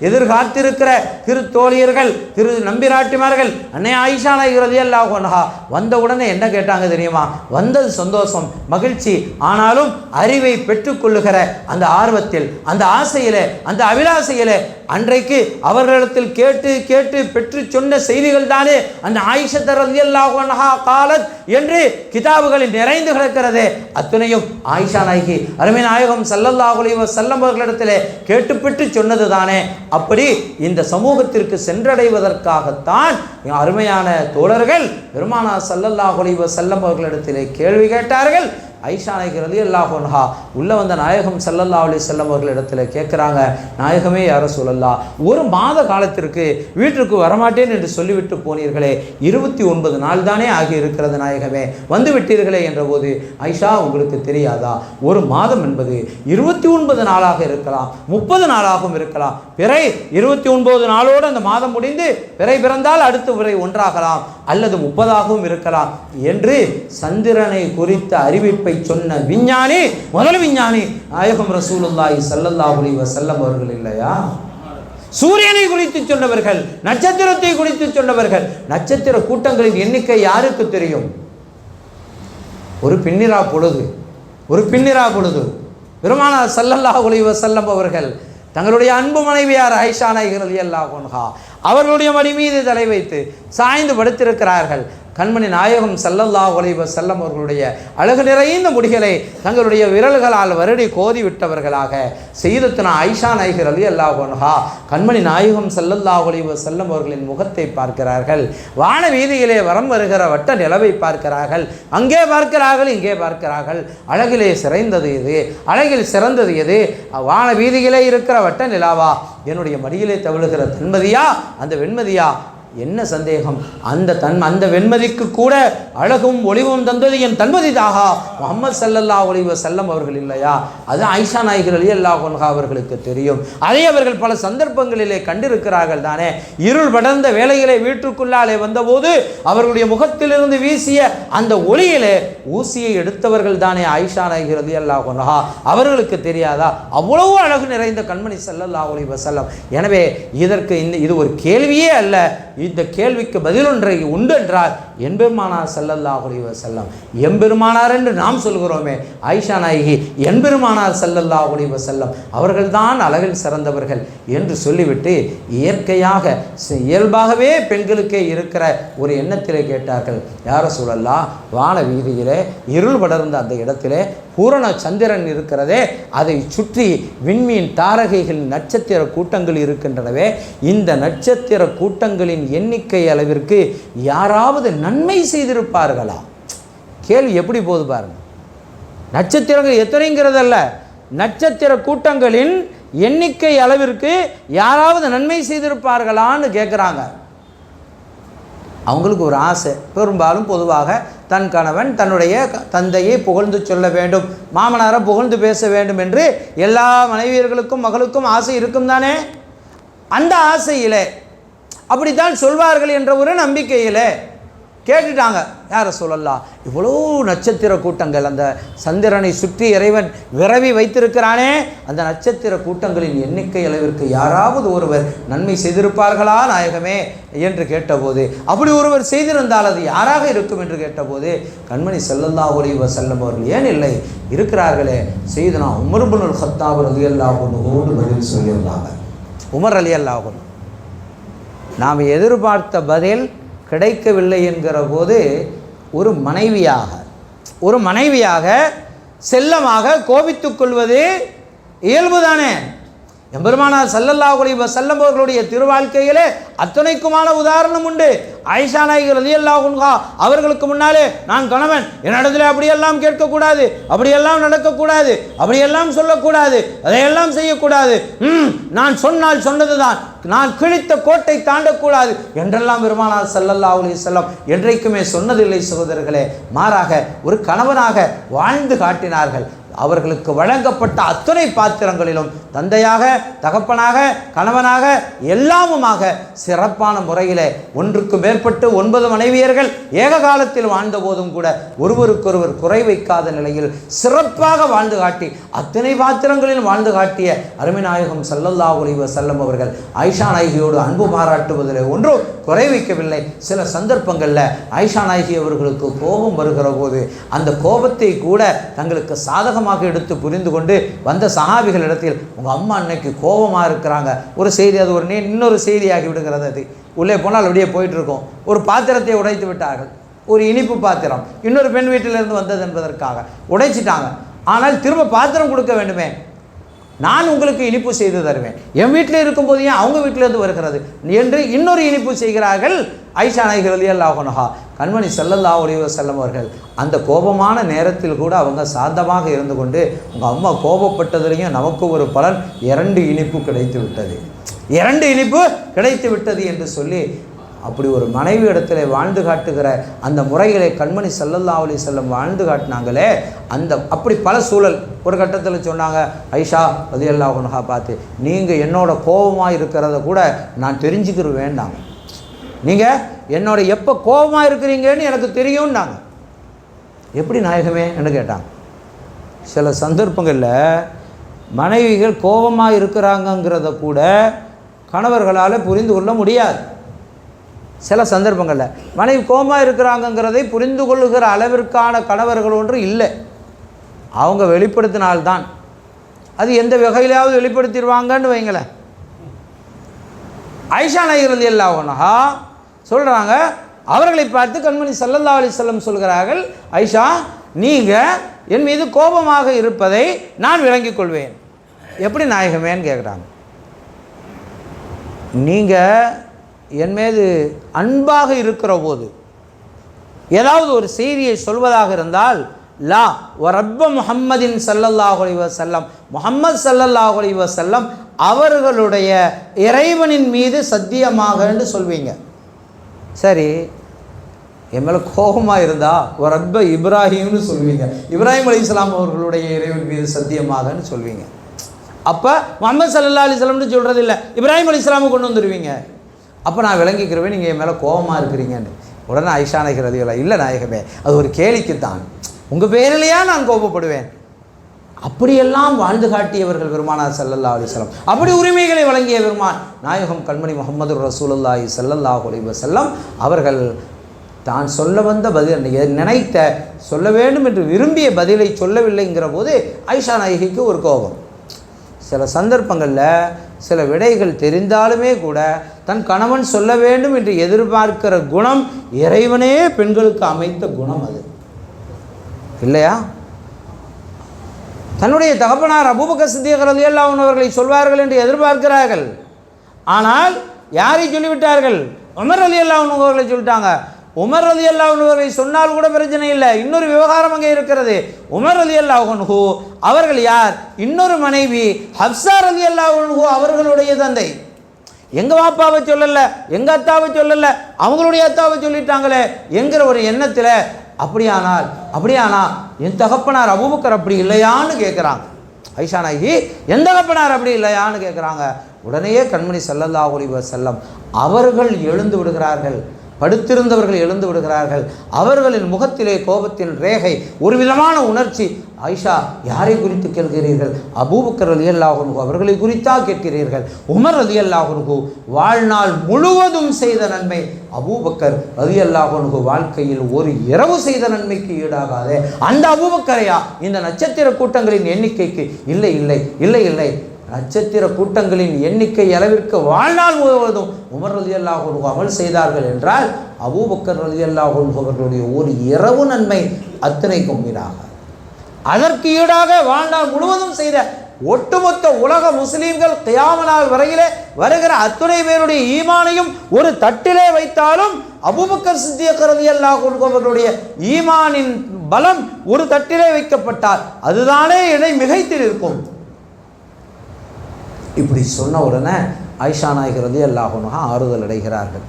எதிர்காத்திருக்கிற திரு தோழியர்கள், திரு நம்பிராட்டிமார்கள் அன்னை ஆயிஷா ரலியல்லாஹு அன்ஹா வந்த உடனே என்ன கேட்டாங்க தெரியுமா? வந்தது சந்தோஷம், மகிழ்ச்சி. ஆனாலும் அறிவை பெற்றுக்கொள்ளுகிற அந்த ஆர்வத்தில், அந்த ஆசையிலே, அந்த அபிலாசையிலே, அன்றைக்கு அவர்களிடத்தில் கேட்டு கேட்டு பெற்று சொன்ன செய்திகள் தானே அந்த ஆயிஷா ரலியல்லாஹு அன்ஹா காலத் என்று கிதாபுகளில் நிறைந்து கிடக்கிறது. அத்துணையும் ஆயிஷா நாயகி அருமை நாயகம் ஸல்லல்லாஹு அலைஹி வஸல்லம் அவர்களிடத்திலே கேட்டு பெற்று சொன்னது தானே. அப்படி இந்த சமூகத்திற்கு சென்றடைவதற்காகத்தான் அருமையான தோழர்கள் பெருமானார் ஸல்லல்லாஹு அலைஹி வஸல்லம் அவர்களிடத்திலே கேள்வி கேட்டார்கள். ஆயிஷா நாயகி ரலியல்லாஹு அன்ஹா உள்ளே வந்த நாயகம் ஸல்லல்லாஹு அலைஹி வஸல்லம் அவர்களிடத்தில் கேட்குறாங்க, நாயகமே யா ரசூலல்லாஹ், ஒரு மாத காலத்திற்கு வீட்டிற்கு வரமாட்டேன் என்று சொல்லிவிட்டு போனீர்களே, 29 நாள் தானே ஆகி இருக்கிறது நாயகமே, வந்து விட்டீர்களே என்ற போது, ஆயிஷா உங்களுக்கு தெரியாதா, ஒரு மாதம் என்பது 29 நாளாக இருக்கலாம், 30 நாளாகவும் இருக்கலாம், பிறை 29 நாளோடு அந்த மாதம் முடிந்து பிறை பிறந்தால் அடுத்த பிறை ஒன்றாகலாம், அல்லது 30ஆகவும் இருக்கலாம் என்று சந்திரனை குறித்த அறிவிப்பை சொன்ன விஞ்ஞானி, முதல் விஞ்ஞானி நாயகம் ரசூலுல்லாஹி ஸல்லல்லாஹு அலைஹி வஸல்லம் அவர்கள் இல்லையா? சூரியனை குறித்து சொன்னவர்கள், நட்சத்திரத்தை குறித்து சொன்னவர்கள். நட்சத்திர கூட்டங்களின் எண்ணிக்கை யாருக்கு தெரியும்? ஒரு பின்னிரா பொழுது பெருமானார் ஸல்லல்லாஹு அலைஹி வஸல்லம் அவர்கள் தங்களுடைய அன்பு மனைவியார் ஆயிஷா நாயகி ரலியல்லாஹு அன்ஹா அவர்களுடைய மடி மீது தலை வைத்து சாய்ந்து படுத்திருக்கிறார்கள். கண்மணி நாயகம் ஸல்லல்லாஹு அலைஹி வஸல்லம் அவர்களுடைய அழகு நிறைந்த முடிகளை தங்களுடைய விரல்களால் வருடி கோதி விட்டவர்களாக செய்தத்துனா ஆயிஷா நாயகி ரலியல்லாஹு அன்ஹா கண்மணி நாயகம் ஸல்லல்லாஹு அலைஹி வஸல்லம் அவர்களின் முகத்தை பார்க்கிறார்கள். வான வீதியிலே வரம் வருகிற வட்ட நிலவை பார்க்கிறார்கள். அங்கே பார்க்கிறார்கள், இங்கே பார்க்கிறார்கள். அழகிலே சிறந்தது எது? அழகில் சிறந்தது எது? வான வீதியிலே இருக்கிற வட்ட நிலாவா, என்னுடைய மடியிலே தவழுகிற தன்மதியா, அந்த வெண்மதியா? என்ன சந்தேகம்? அந்த வெண்மதிக்கு கூட அழகும் ஒளிவும் தந்தது என் தன்மதி தாகா முஹம்மது ஸல்லல்லாஹு அலைஹி வஸல்லம் அவர்கள் இல்லையா? அது ஆயிஷா நாயகி ரலியல்லாஹு அன்ஹா அவர்களுக்கு தெரியும். அதை அவர்கள் பல சந்தர்ப்பங்களிலே கண்டிருக்கிறார்கள் தானே. இருள் படர்ந்த வேளையிலே வீட்டுக்குள்ளாலே வந்தபோது அவர்களுடைய முகத்திலிருந்து வீசிய அந்த ஒளியிலே ஊசியை எடுத்தவர்கள் தானே ஆயிஷா நாயகி ரலியல்லாஹு அன்ஹா. அவர்களுக்கு தெரியாதா? அவ்வளவு அழகு நிறைந்த கண்மணி ஸல்லல்லாஹு அலைஹி வஸல்லம். எனவே இது ஒரு கேள்வியே அல்ல. இந்த கேள்விக்கு பதில் ஒன்றை உண்டு என்றால் எம்பெருமானார் ஸல்லல்லாஹு அலைஹி வஸல்லம். எம்பெருமானார் என்று நாம் சொல்கிறோமே, ஆயிஷா நாயகி எம்பெருமானார் ஸல்லல்லாஹு அலைஹி வஸல்லம் அவர்கள்தான் அழகில் சிறந்தவர்கள் என்று சொல்லிவிட்டு இயல்பாகவே பெண்களுக்கே இருக்கிற ஒரு எண்ணத்திலே கேட்டார்கள், யா ரசூலல்லாஹ், வான வீதியிலே இருள் படர்ந்த அந்த இடத்திலே பூரண சந்திரன் இருக்கிறதே, அதை சுற்றி விண்மீன் தாரகைகள் நட்சத்திர கூட்டங்கள் இருக்கின்றனவே, இந்த நட்சத்திர கூட்டங்களின் எண்ணிக்கை அளவிற்கு யாராவது நன்மை செய்திருப்பார்களா? கேள்வி எப்படி போது பாருங்க. நட்சத்திரங்கள் எத்தனைங்கிறதல்ல, நட்சத்திர கூட்டங்களின் எண்ணிக்கை அளவிற்கு யாராவது நன்மை செய்திருப்பார்களான்னு கேட்குறாங்க. அவங்களுக்கு ஒரு ஆசை. பெரும்பாலும் பொதுவாக தன் கணவன் தன்னுடைய தந்தையை புகழ்ந்து சொல்ல வேண்டும், மாமனாரை புகழ்ந்து பேச வேண்டும் என்று எல்லா மனைவியர்களுக்கும் மகளுக்கும் ஆசை இருக்கும் தானே. அந்த ஆசையிலே அப்படித்தான் சொல்வார்கள் என்ற ஒரு நம்பிக்கையில் கேட்டுட்டாங்க. யாரை சொல்லலாம், இவ்வளோ நட்சத்திர கூட்டங்கள், அந்த சந்திரனை சுற்றி இறைவன் விரவி வைத்திருக்கிறானே, அந்த நட்சத்திர கூட்டங்களின் எண்ணிக்கை அளவிற்கு யாராவது ஒருவர் நன்மை செய்திருப்பார்களா நாயகமே என்று கேட்டபோது, அப்படி ஒருவர் செய்திருந்தால் அது யாராக இருக்கும் என்று கேட்டபோது, கண்மணி ஸல்லல்லாஹு அலைஹி வஸல்லம் அவர்கள் ஏன் இல்லை, இருக்கிறார்களே, சையதுனா உமர் இப்னுல் கத்தாப் ரலியல்லாஹு அன்ஹு பதில் சொல்லியிருந்தாங்க. உமர் ரலியல்லாஹு அன்ஹு, நாம் எதிர்பார்த்த பதில் கிடைக்கவில்லை என்கிற போது ஒரு மனைவியாக செல்லமாக கோபித்துக் கொள்வது இயல்புதானே. எம்பெருமானார் ஸல்லல்லாஹு அலைஹி வஸல்லம் அவர்களுடைய திருவாழ்க்கையிலே அத்தனைக்குமான உதாரணம் உண்டு. ஆயிஷா நாயகி ரலியல்லாஹு அன்ஹா அவர்களுக்கு முன்னாலே, நான் கணவன், என்னிடத்தில் அப்படியெல்லாம் கேட்கக்கூடாது, அப்படியெல்லாம் நடக்கக்கூடாது, அப்படியெல்லாம் சொல்லக்கூடாது, அதையெல்லாம் செய்யக்கூடாது, நான் சொன்னால் சொன்னது தான், நான் கிழித்த கோட்டை தாண்டக்கூடாது என்றெல்லாம் பெருமானார் ஸல்லல்லாஹு அலைஹி வஸல்லம் என்றைக்குமே சொன்னதில்லை சகோதரர்களே. மாறாக ஒரு கணவனாக வாழ்ந்து காட்டினார்கள். அவர்களுக்கு வழங்கப்பட்ட அத்தனை பாத்திரங்களிலும் தந்தையாக, தகப்பனாக, கணவனாக, எல்லாமுமாக சிறப்பான முறையில் ஒன்றுக்கு மேற்பட்டு 9 மனைவியர்கள் ஏக காலத்தில் வாழ்ந்த போதும் கூட ஒருவருக்கொருவர் குறை வைக்காத நிலையில் சிறப்பாக வாழ்ந்து காட்டி அத்தனை பாத்திரங்களிலும் வாழ்ந்து காட்டிய அருமைநாயகம் ஸல்லல்லாஹு அலைஹி வஸல்லம் அவர்கள் ஆயிஷா நாயகியோடு அன்பு பாராட்டுவதில் ஒன்றும் குறை வைக்கவில்லை. சில சந்தர்ப்பங்களில் ஆயிஷா நாயகி அவர்களுக்கு கோபம் வருகிற போது அந்த கோபத்தை கூட தங்களுக்கு சாதகமாக எடுத்து புரிந்து கொண்டு வந்த சஹாபிகளிடத்தில், உங்கள் அம்மா அன்னைக்கு கோபமாக இருக்கிறாங்க, ஒரு செய்தி, அது ஒரு இன்னொரு செய்தியாகி விடுகிறது. அது உள்ளே போனால் அப்படியே போயிட்டு இருக்கும். ஒரு பாத்திரத்தை உடைத்து விட்டார்கள், ஒரு இனிப்பு பாத்திரம், இன்னொரு பெண் வீட்டிலிருந்து வந்தது என்பதற்காக உடைச்சிட்டாங்க. ஆனால் திரும்ப பாத்திரம் கொடுக்க வேண்டுமே, நான் உங்களுக்கு இனிப்பு செய்து தருவேன், என் வீட்டில் இருக்கும்போது ஏன் அவங்க வீட்டிலேருந்து வருகிறது என்று இன்னொரு இனிப்பு செய்கிறார்கள் ஆயிஷா நாயகி ரலியல்லாஹு அன்ஹா. கண்மணி ஸல்லல்லாஹு அலைஹி வஸல்லம் அவர்கள் அந்த கோபமான நேரத்தில் கூட அவங்க சாந்தமாக இருந்து கொண்டு, உங்கள் அம்மா கோபப்பட்டதுலேயும் நமக்கு ஒரு பலன், 2 இனிப்பு கிடைத்து விட்டது, 2 இனிப்பு கிடைத்து விட்டது என்று சொல்லி அப்படி ஒரு மனைவி இடத்துல வாழ்ந்து காட்டுகிற அந்த முறைகளை கண்மணி ஸல்லல்லாஹு அலைஹி வஸல்லம் வாழ்ந்து காட்டினாங்களே. அப்படி பல சூழல். ஒரு கட்டத்தில் சொன்னாங்க, ஆயிஷா ரலியல்லாஹு அன்ஹா பார்த்து, நீங்கள் என்னோட கோபமாக இருக்கிறத கூட நான் தெரிஞ்சுக்கிற வேண்டாம், நீங்கள் என்னோட எப்போ கோபமாக இருக்கிறீங்கன்னு எனக்கு தெரியும்னாங்க. எப்படி நாயகமே என்று கேட்டாங்க. சில சந்தர்ப்பங்களில் மனைவிகள் கோபமாக இருக்கிறாங்கங்கிறத கூட கணவர்களால் புரிந்து கொள்ள முடியாது. சில சந்தர்ப்பங்களில் மனைவி கோபமாக இருக்கிறாங்கங்கிறதை புரிந்து கொள்ளுகிற அளவிற்கான கணவர்கள் ஒன்று இல்லை. அவங்க வெளிப்படுத்தினால்தான், அது எந்த வகையிலாவது வெளிப்படுத்திடுவாங்கன்னு வைங்களேன். ஆயிஷா நாயகி ரலியல்லாஹு அன்ஹா சொல்கிறாங்க, அவர்களை பார்த்து கண்மணி ஸல்லல்லாஹு அலைஹி வஸல்லம் சொல்கிறார்கள், ஆயிஷா, நீங்கள் என் மீது கோபமாக இருப்பதை நான் விளங்கிக் கொள்வேன். எப்படி நாயகமேன்னு கேட்குறாங்க. நீங்கள் என் மீது அன்பாக இருக்கிற போது ஏதாவது ஒரு செய்தியை சொல்வதாக இருந்தால், லா ரப்ப முஹம்மதின் ஸல்லல்லாஹு அலைஹி வஸல்லம், முஹம்மது ஸல்லல்லாஹு அலைஹி வஸல்லம் அவர்களுடைய இறைவனின் மீது சத்தியமாகன்னு சொல்வீங்க. சரி, என் மேலே கோபமாக இருந்தால் ஒரு ரப்ப இப்ராஹிம்னு சொல்வீங்க, இப்ராஹிம் அலைஹிஸ்ஸலாம் அவர்களுடைய இறைவன் மீது சத்தியமாகன்னு சொல்வீங்க. அப்போ முஹம்மது ஸல்லல்லாஹு அலைஹி வஸல்லம்னு சொல்கிறது இல்லை, இப்ராஹிம் அலைஹிஸ்ஸலாமை கொண்டு வந்துடுவீங்க. அப்போ நான் விளங்கிக்கிறவேன் நீங்கள் என் மேலே கோபமாக இருக்கிறீங்கன்னு. உடனே ஆயிஷா நாயகி ரலியல்லாஹு இல்லை நாயகமே, அது ஒரு கேலிக்குத்தான், உங்கள் பேரிலையா நான் கோபப்படுவேன். அப்படியெல்லாம் வாழ்ந்து காட்டியவர்கள் பெருமானார் ஸல்லல்லாஹு அலைஹி வஸல்லம். அப்படி உரிமைகளை வழங்கிய பெருமான் நாயகம் கண்மணி முஹம்மது ரசூலுல்லாஹி ஸல்லல்லாஹு அலைஹி வஸல்லம் அவர்கள் தான் சொல்ல வந்த பதில், நினைத்த சொல்ல வேண்டும் என்று விரும்பிய பதிலை சொல்லவில்லைங்கிற போது ஆயிஷா நாயகிக்கு ஒரு கோபம். சில சந்தர்ப்பங்களில் சில விடைகள் தெரிந்தாலுமே கூட தன் கணவன் சொல்ல வேண்டும் என்று எதிர்பார்க்கிற குணம் இறைவனே பெண்களுக்கு அமைத்த குணம் அது இல்லையா? தன்னுடைய தகப்பனார் அபூபக்கர் சித்திக் ரலியல்லாஹு அன்ஹு அவர்களை சொல்வார்கள் என்று எதிர்பார்க்கிறார்கள். ஆனால் யாரை சொல்லிவிட்டார்கள்? உமர் ரலியல்லாஹு அன்ஹு அவர்களை சொல்லிட்டாங்க. உமர் ரலியல்லாஹு அன்ஹு சொன்னால் கூட பிரச்சனை இல்லை. இன்னொரு விவகாரம் அங்கே இருக்கிறது. உமர் ரலியல்லாஹு அன்ஹு அவர்கள் யார்? இன்னொரு மனைவி ஹப்ஸா ரலியல்லாஹு அன்ஹு அவர்களுடைய தந்தை. எங்கள் வாப்பாவை சொல்லலை, எங்கள் அத்தாவை சொல்லலை, அவங்களுடைய அத்தாவை சொல்லிட்டாங்களே என்கிற ஒரு எண்ணத்தில் அப்படியானா என் தகப்பனார் அபூபக்கர் அப்படி இல்லையான்னு கேட்குறாங்க. ஐஷா நாயகி என் தகப்பனார் அப்படி இல்லையான்னு கேட்குறாங்க. உடனேயே கண்மணி ஸல்லல்லாஹு அலைஹி வஸல்லம் அவர்கள் எழுந்து விடுகிறார்கள். படுத்திருந்தவர்கள் எழுந்து விடுகிறார்கள். அவர்களின் முகத்திலே கோபத்தின் ரேகை, ஒரு விதமான உணர்ச்சி. ஆயிஷா, யாரை குறித்து கேட்கிறீர்கள்? அபூபக்கர் ரலியல்லாஹு அன்ஹு அவர்களை குறித்தா கேட்கிறீர்கள்? உமர் ரலியல்லாஹு அன்ஹு வாழ்நாள் முழுவதும் செய்த நன்மை, அபூபக்கர் ரலியல்லாஹு அன்ஹு வாழ்க்கையில் ஒரு இரவு செய்த நன்மைக்கு ஈடாகாதே அந்த அபூபக்கரையா இந்த நட்சத்திர கூட்டங்களின் எண்ணிக்கைக்கு? இல்லை இல்லை இல்லை இல்லை, நட்சத்திர கூட்டங்களின் எண்ணிக்கை அளவிற்கு வாழ்நாள் முழுவதும் உமர் ரலியல்லாஹு அன்ஹு அமல் செய்தார்கள் என்றால் அபூபக்கர் ரலியல்லாஹு அன்ஹு அவர்களுடைய ஒரு இரவு நன்மை அத்தனைக்கும் ஈடாக, அதற்கு ஈடாக வாழ்நாள் முழுவதும் செய்த ஒட்டுமொத்த உலக முஸ்லீம்கள் கியாம நாள் வரையிலே வருகிற அத்துணை பேருடைய ஈமானையும் ஒரு தட்டிலே வைத்தாலும் அபூபக்கர் சித்திக் ரலியல்லாஹு அன்ஹு அவர்களுடைய ஈமானின் பலம் ஒரு தட்டிலே வைக்கப்பட்டால் அதுதானே இடை மிகைத்தில் இருக்கும். இப்படி சொன்ன உடனே ஆயிஷா நாயகி ரலியல்லாஹு அன்ஹா ஆறுதல் அடைகிறார்கள்.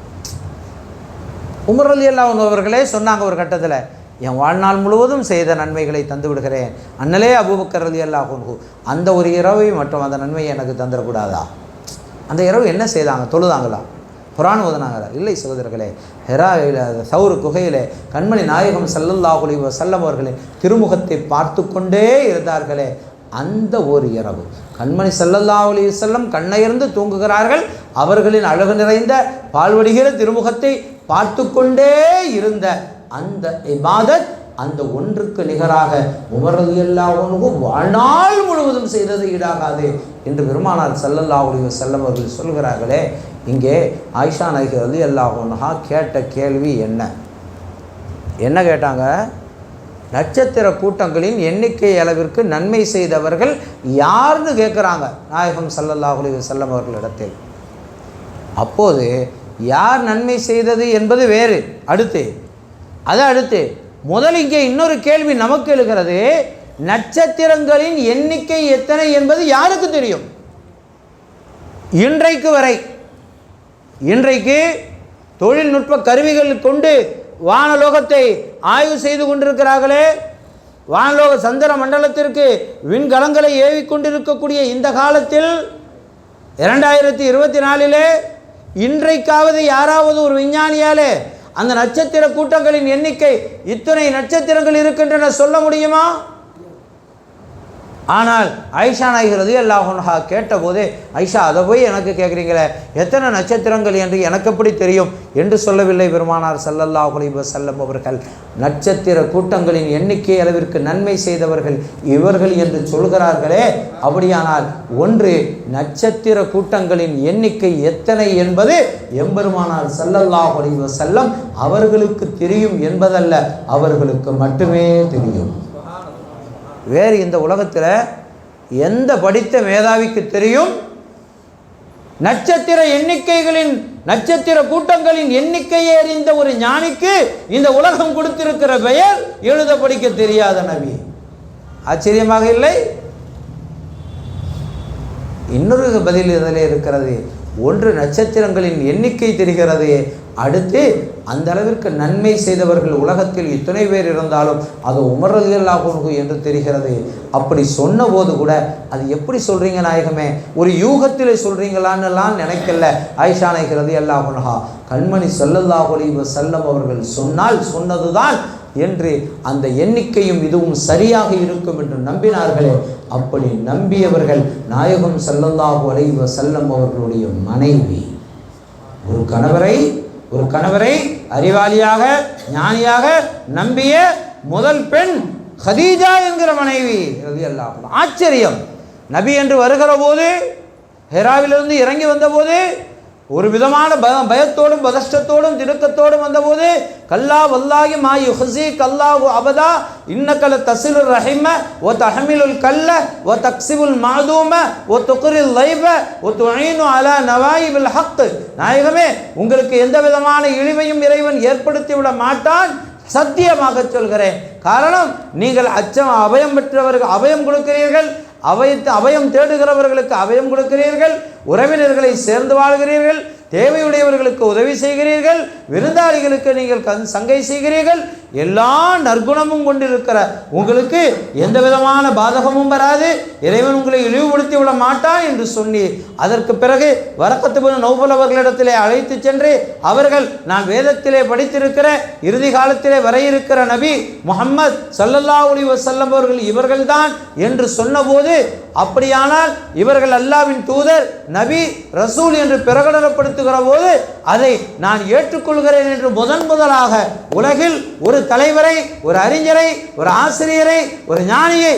உமர் ரலியல்லாஹு அன்ஹு அவர்களே சொன்னாங்க ஒரு கட்டத்தில், என் வாழ்நாள் முழுவதும் செய்த நன்மைகளை தந்து விடுகிறேன். அண்ணலே அபூபக்கர் ரலியல்லாஹு அன்ஹு அந்த ஒரு இரவை மற்றும் அந்த நன்மையை எனக்கு தந்துடக்கூடாதா? அந்த இரவு என்ன செய்தாங்க? தொழுதாங்களா? குர்ஆன் ஓதுனாங்களா? இல்லை சகோதரர்களே. ஹெராவில் சௌர் குகையிலே கண்மணி நாயகம் ஸல்லல்லாஹு அலைஹி வஸல்லம் அவர்களின் திருமுகத்தை பார்த்து கொண்டே இருந்தார்களே, அந்த ஒரு இரவு கண்மணி ஸல்லல்லாஹு அலைஹி வஸல்லம் கண்ணையர்ந்து தூங்குகிறார்கள். அவர்களின் அழகு நிறைந்த பால்வடிகிற திருமுகத்தை பார்த்து கொண்டே இருந்த அந்த இபாதத், அந்த ஒன்றுக்கு நிகராக உமர் ரலியல்லாஹு அன்ஹு வாழ்நாள் முழுவதும் செய்தது ஈடாகாது என்று பெருமானார் ஸல்லல்லாஹு அலைஹி வஸல்லம் அவர்கள் சொல்கிறார்களே. இங்கே ஆயிஷா நாயகி ரலியல்லாஹு அன்ஹா கேட்ட கேள்வி என்ன கேட்டாங்க? நட்சத்திர கூட்டங்களின் எண்ணிக்கை அளவிற்கு நன்மை செய்தவர்கள் யாருன்னு கேட்குறாங்க நாயகம் ஸல்லல்லாஹு அலைஹி வஸல்லம் அவர்களிடத்தில். அப்போது யார் நன்மை செய்தது என்பது வேறு, அடுத்து முதல் இங்கே இன்னொரு கேள்வி நமக்கு எழுகிறது. நட்சத்திரங்களின் எண்ணிக்கை எத்தனை என்பது யாருக்கு தெரியும்? இன்றைக்கு தொழில்நுட்ப கருவிகள் கொண்டு வானலோகத்தை ஆய்வு செய்து கொண்டிருக்கிறார்களே, வானலோக சந்திர மண்டலத்திற்கு விண்கலங்களை ஏவிக்கொண்டிருக்கக்கூடிய இந்த காலத்தில் 2024 இன்றைக்காவது யாராவது ஒரு விஞ்ஞானியாலே அந்த நட்சத்திர கூட்டங்களின் எண்ணிக்கை இத்தனை நட்சத்திரங்கள் இருக்கின்றன சொல்ல முடியுமா? ஆனால் ஆயிஷா நாயகி ரலியல்லாஹு அன்ஹா கேட்டபோது, ஐஷா அதை போய் எனக்கு கேட்குறீங்களே, எத்தனை நட்சத்திரங்கள் என்று எனக்கு எப்படி தெரியும் என்று சொல்லவில்லை பெருமானார் ஸல்லல்லாஹு அலைஹி வஸல்லம் அவர்கள். நட்சத்திர கூட்டங்களின் எண்ணிக்கை அளவிற்கு நன்மை செய்தவர்கள் இவர்கள் என்று சொல்கிறார்களே, அப்படியானால் ஒன்று நட்சத்திர கூட்டங்களின் எண்ணிக்கை எத்தனை என்பது எம்பெருமானார் ஸல்லல்லாஹு அலைஹி வஸல்லம் அவர்களுக்கு தெரியும் என்பதல்ல, அவர்களுக்கு மட்டுமே தெரியும். வேறு இந்த உலகத்தில் எந்த படித்த மேதாவிக்கு தெரியும்? நட்சத்திர கூட்டங்களின் எண்ணிக்கையை அறிந்த ஒரு ஞானிக்கு இந்த உலகம் கொடுத்திருக்கிற பெயர் எழுத படிக்க தெரியாத நபி. ஆச்சரியமாக இல்லை? இன்னொரு பதில் இதில் இருக்கிறது. ஒன்று நட்சத்திரங்களின் எண்ணிக்கை தெரிகிறது, அடுத்து அந்த அளவிற்கு நன்மை செய்தவர்கள் உலகத்தில் இத்தனை பேர் இருந்தாலும் அது உமர் ரலியல்லாஹு அன்ஹு என்று தெரிகிறது. அப்படி சொன்னபோது கூட அது எப்படி சொல்கிறீங்க நாயகமே, ஒரு யூகத்தில் சொல்கிறீங்களான்னுலாம் நினைக்கல ஆயிஷா நாயகி ரலியல்லாஹு அன்ஹா. கண்மணி ஸல்லல்லாஹு அலைஹி வஸல்லம் அவர்கள் சொன்னதுதான் என்று அந்த எண்ணிக்கையும் இதுவும் சரியாக இருக்கும் என்று நம்பினார்களே, அப்படி நம்பியவர்கள் நாயகம் ஸல்லல்லாஹு அலைஹி வஸல்லம் அவர்களுடைய மனைவி. ஒரு கணவரை அறிவாளியாக ஞானியாக நம்பிய முதல் பெண் ஹதீஜா என்கிற மனைவி ரலியல்லாஹு அன்ஹா. ஆச்சரியம்! நபி என்று வருகிற போது, ஹெராவிலிருந்து இறங்கி வந்தபோது ஒரு விதமான பயத்தோடும் பதஷ்டத்தோடும் திடுக்கத்தோடும் வந்தபோது கல்லா வல்லாகி மா யுஹ்ஸி கல்லாஹு அபதா இன்னக்கல தசிலுர் ரஹிம வ தஹமிலுல் கல்ல வ தக்ஸிபுல் மாதூம வ துக்ரில் லைப வ துஈனு அலா நவாயிபில் ஹக். நாயகமே, உங்களுக்கு எந்த விதமான இழிவையும் இறைவன் ஏற்படுத்தி விட மாட்டான், சத்தியமாக சொல்கிறேன். காரணம், நீங்கள் அபயம் பெற்றவர்கள் அபயம் கொடுக்கிறீர்கள், அபயம் தேடுகிறவர்களுக்கு அபயம் கொடுக்கிறீர்கள், உறவினர்களை சேர்ந்து வாழ்கிறீர்கள், தேவையுடையவர்களுக்கு உதவி செய்கிறீர்கள், விருந்தாளிகளுக்கு நீங்கள் சங்கை செய்கிறீர்கள். எல்லா நற்குணமும் கொண்டிருக்கிற உங்களுக்கு எந்த விதமான பாதகமும் வராது, இறைவன் உங்களை இழிவுபடுத்தி விட மாட்டான் என்று சொல்லி அதற்கு பிறகு வரக்கத்து பின் நௌஃபல் அவர்களிடத்திலே அழைத்து சென்று அவர்கள், நான் வேதத்திலே படித்திருக்கிற இறுதி காலத்திலே வர இருக்கிற நபி முஹம்மது ஸல்லல்லாஹு அலைஹி வஸல்லம் அவர்கள் இவர்கள்தான் என்று சொன்னபோது, அப்படியானால் இவர்கள் அல்லாஹ்வின் தூதர் நபி ரசூல் என்று பிரகடனப்படுத்துகிற போது அதை நான் ஏற்றுக்கொள்கிறேன் என்று முதலாக உலகில் ஒரு தலைவரை, ஒரு அறிஞரை, ஒரு ஆசிரியரை, ஒரு ஞானியை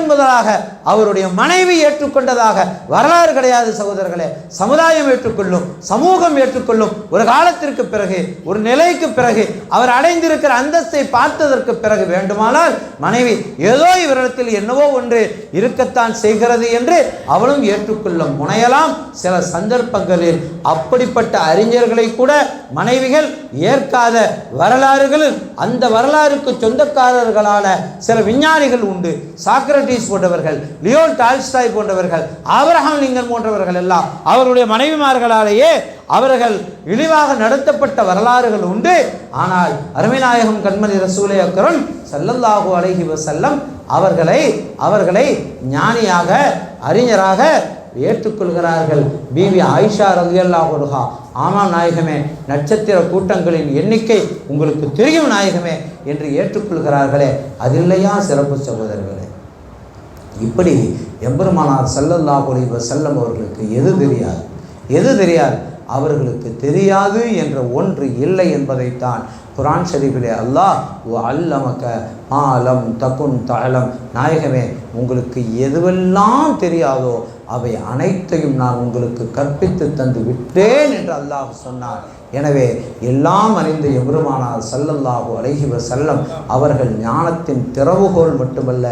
முதலாக அவருடைய மனைவி ஏற்றுக்கொண்டதாக வரலாறு கிடையாது சகோதரர்களே. சமுதாயம் ஏற்றுக்கொள்ளும், சமூகம் ஏற்றுக்கொள்ளும். ஒரு காலத்திற்கு பிறகு, ஒரு நிலைக்கு பிறகு, அவர் அடைந்திருக்கிற அந்தஸ்தை பார்த்ததற்கு பிறகு வேண்டுமானால் மனைவி ஏதோ இவரிடத்தில் என்னவோ ஒன்று இருக்கத்தான் செய்கிறது என்று அவளும் ஏற்றுக்கொள்ள முனையலாம். சில சந்தர்ப்பங்களில் அப்படிப்பட்ட அறிஞர்களை கூட மனைவிகள் ஏற்காத வரலாறுகளில் அந்த வரலாறுக்கு சொந்தக்காரர்களான சில விஞ்ஞானிகள் உண்டு. சாக்ரட்டிஸ் போன்றவர்கள், லியோ டால்ஸ்டாய் போன்றவர்கள், ஆபிரகாம் லிங்கன் போன்றவர்கள் எல்லாம் அவர்களுடைய மனைவிமார்களாலேயே அவர்கள் இழிவாக நடத்தப்பட்ட வரலாறுகள் உண்டு. ஆனால் அருமைநாயகம் கண்மணி ரசூலே அக்ரம் ஸல்லல்லாஹு அலைஹி வஸல்லம் அவர்களை ஞானியாக, அறிஞராக ஏற்றுக்கொள்கிறார்கள். பீவி ஆயிஷா ரலியல்லாஹு அன்ஹா, ஆமாம் நாயகமே, நட்சத்திர கூட்டங்களின் எண்ணிக்கை உங்களுக்கு தெரியும் நாயகமே என்று ஏற்றுக்கொள்கிறார்களே, அதில்லையா சிறப்பு சகோதரர்களே? இப்படி எம்பெருமானார் ஸல்லல்லாஹு அலைஹி வஸல்லம் அவர்களுக்கு எது தெரியாது? அவர்களுக்கு தெரியாது என்ற ஒன்று இல்லை என்பதைத்தான் குர்ஆன் ஷரீஃபிலே அல்லாஹ் அல்லமக ஆலம் தகுன் தஅலம், நாயகமே, உங்களுக்கு எதுவெல்லாம் தெரியாதோ அவை அனைத்தையும் நான் உங்களுக்கு கற்பித்து தந்து விட்டேன் என்று அல்லாஹ் சொன்னார். எனவே எல்லாம் அறிந்த எம்பெருமானார் ஸல்லல்லாஹு அலைஹி வஸல்லம் அவர்கள் ஞானத்தின் திறவுகோல் மட்டுமல்ல,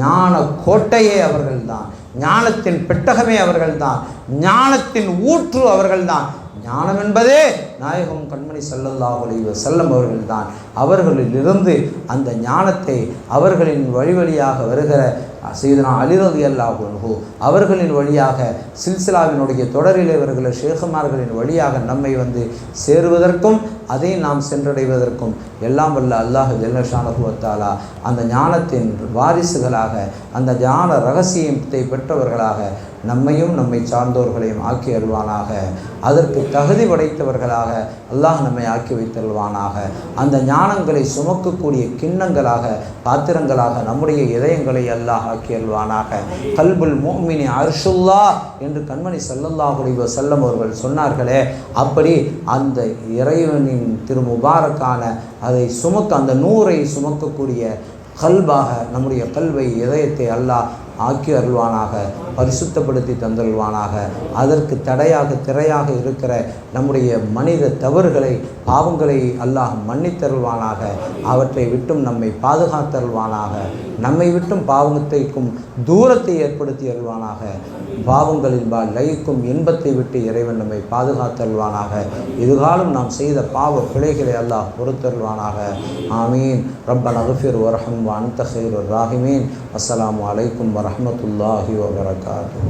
ஞான கோட்டையே அவர்கள்தான், ஞானத்தின் பெட்டகமே அவர்கள்தான், ஞானத்தின் ஊற்று அவர்கள்தான். ஞானம் என்பதே நாயகம் கண்மணி ஸல்லல்லாஹு அலைஹி வஸல்லம் அவர்கள்தான். அவர்களிலிருந்து அந்த ஞானத்தை அவர்களின் வழியாக வருகிற சையதுனா அலி ரலியல்லாஹு அன்ஹு அவர்களின் வழியாக சில்சிலாவினுடைய தொடரிலே வருகிற ஷேகுமார்களின் வழியாக நம்மை வந்து சேருவதற்கும் அதை நாம் சென்றடைவதற்கும் எல்லாம் வல்ல அல்லாஹ் ஜல்ல ஷானஹு வ தஆலா அந்த ஞானத்தின் வாரிசுகளாக, அந்த ஞான ரகசியத்தை பெற்றவர்களாக நம்மையும் நம்மை சார்ந்தோர்களையும் ஆக்கி அருள்வானாக. அதற்கு தகுதி படைத்தவர்களாக அல்லாஹ் நம்மை ஆக்கி வைத்தருள்வானாக. அந்த ஞானங்களை சுமக்கக்கூடிய கிண்ணங்களாக, பாத்திரங்களாக நம்முடைய இதயங்களை அல்லாஹ் ஆக்கி அருள்வானாக. கல்புல் முஃமினி அர்ஷுல்லா என்று கண்மணி ஸல்லல்லாஹு அலைஹி வஸல்லம் அவர்கள் சொன்னார்களே, அப்படி அந்த இறைவனின் திருமுபாரக்கான அதை அந்த நூரை சுமக்கக்கூடிய கல்பாக நம்முடைய கல்வை, இதயத்தை அல்லாஹ் ஆக்கி அருள்வானாக, பரிசுத்தப்படுத்தி தந்தருள்வானாக. அதற்கு திரையாக இருக்கிற நம்முடைய மனித தவறுகளை, பாவங்களை அல்லாஹ் மன்னித்தருள்வானாக. அவற்றை விட்டும் நம்மை பாதுகாத்தருள்வானாக. நம்மை விட்டும் பாவத்தைக்கும் தூரத்தை ஏற்படுத்தி அருள்வானாக. பாவங்களின் லயிக்கும் இன்பத்தை விட்டு இறைவன் நம்மை பாதுகாத்தருள்வானாக. இதுகாலம் நாம் செய்த பாவ பிழைகளை அல்லாஹ் பொறுத்தருள்வானாக. ஆமீன். ரப்பனா இக்ஃபிர் வர்ஹம் வ அன்த கைருர் ராஹிமீன். அஸ்ஸலாமு அலைக்கும் வரஹ்மத்துல்லாஹி வபரகாத்துஹு.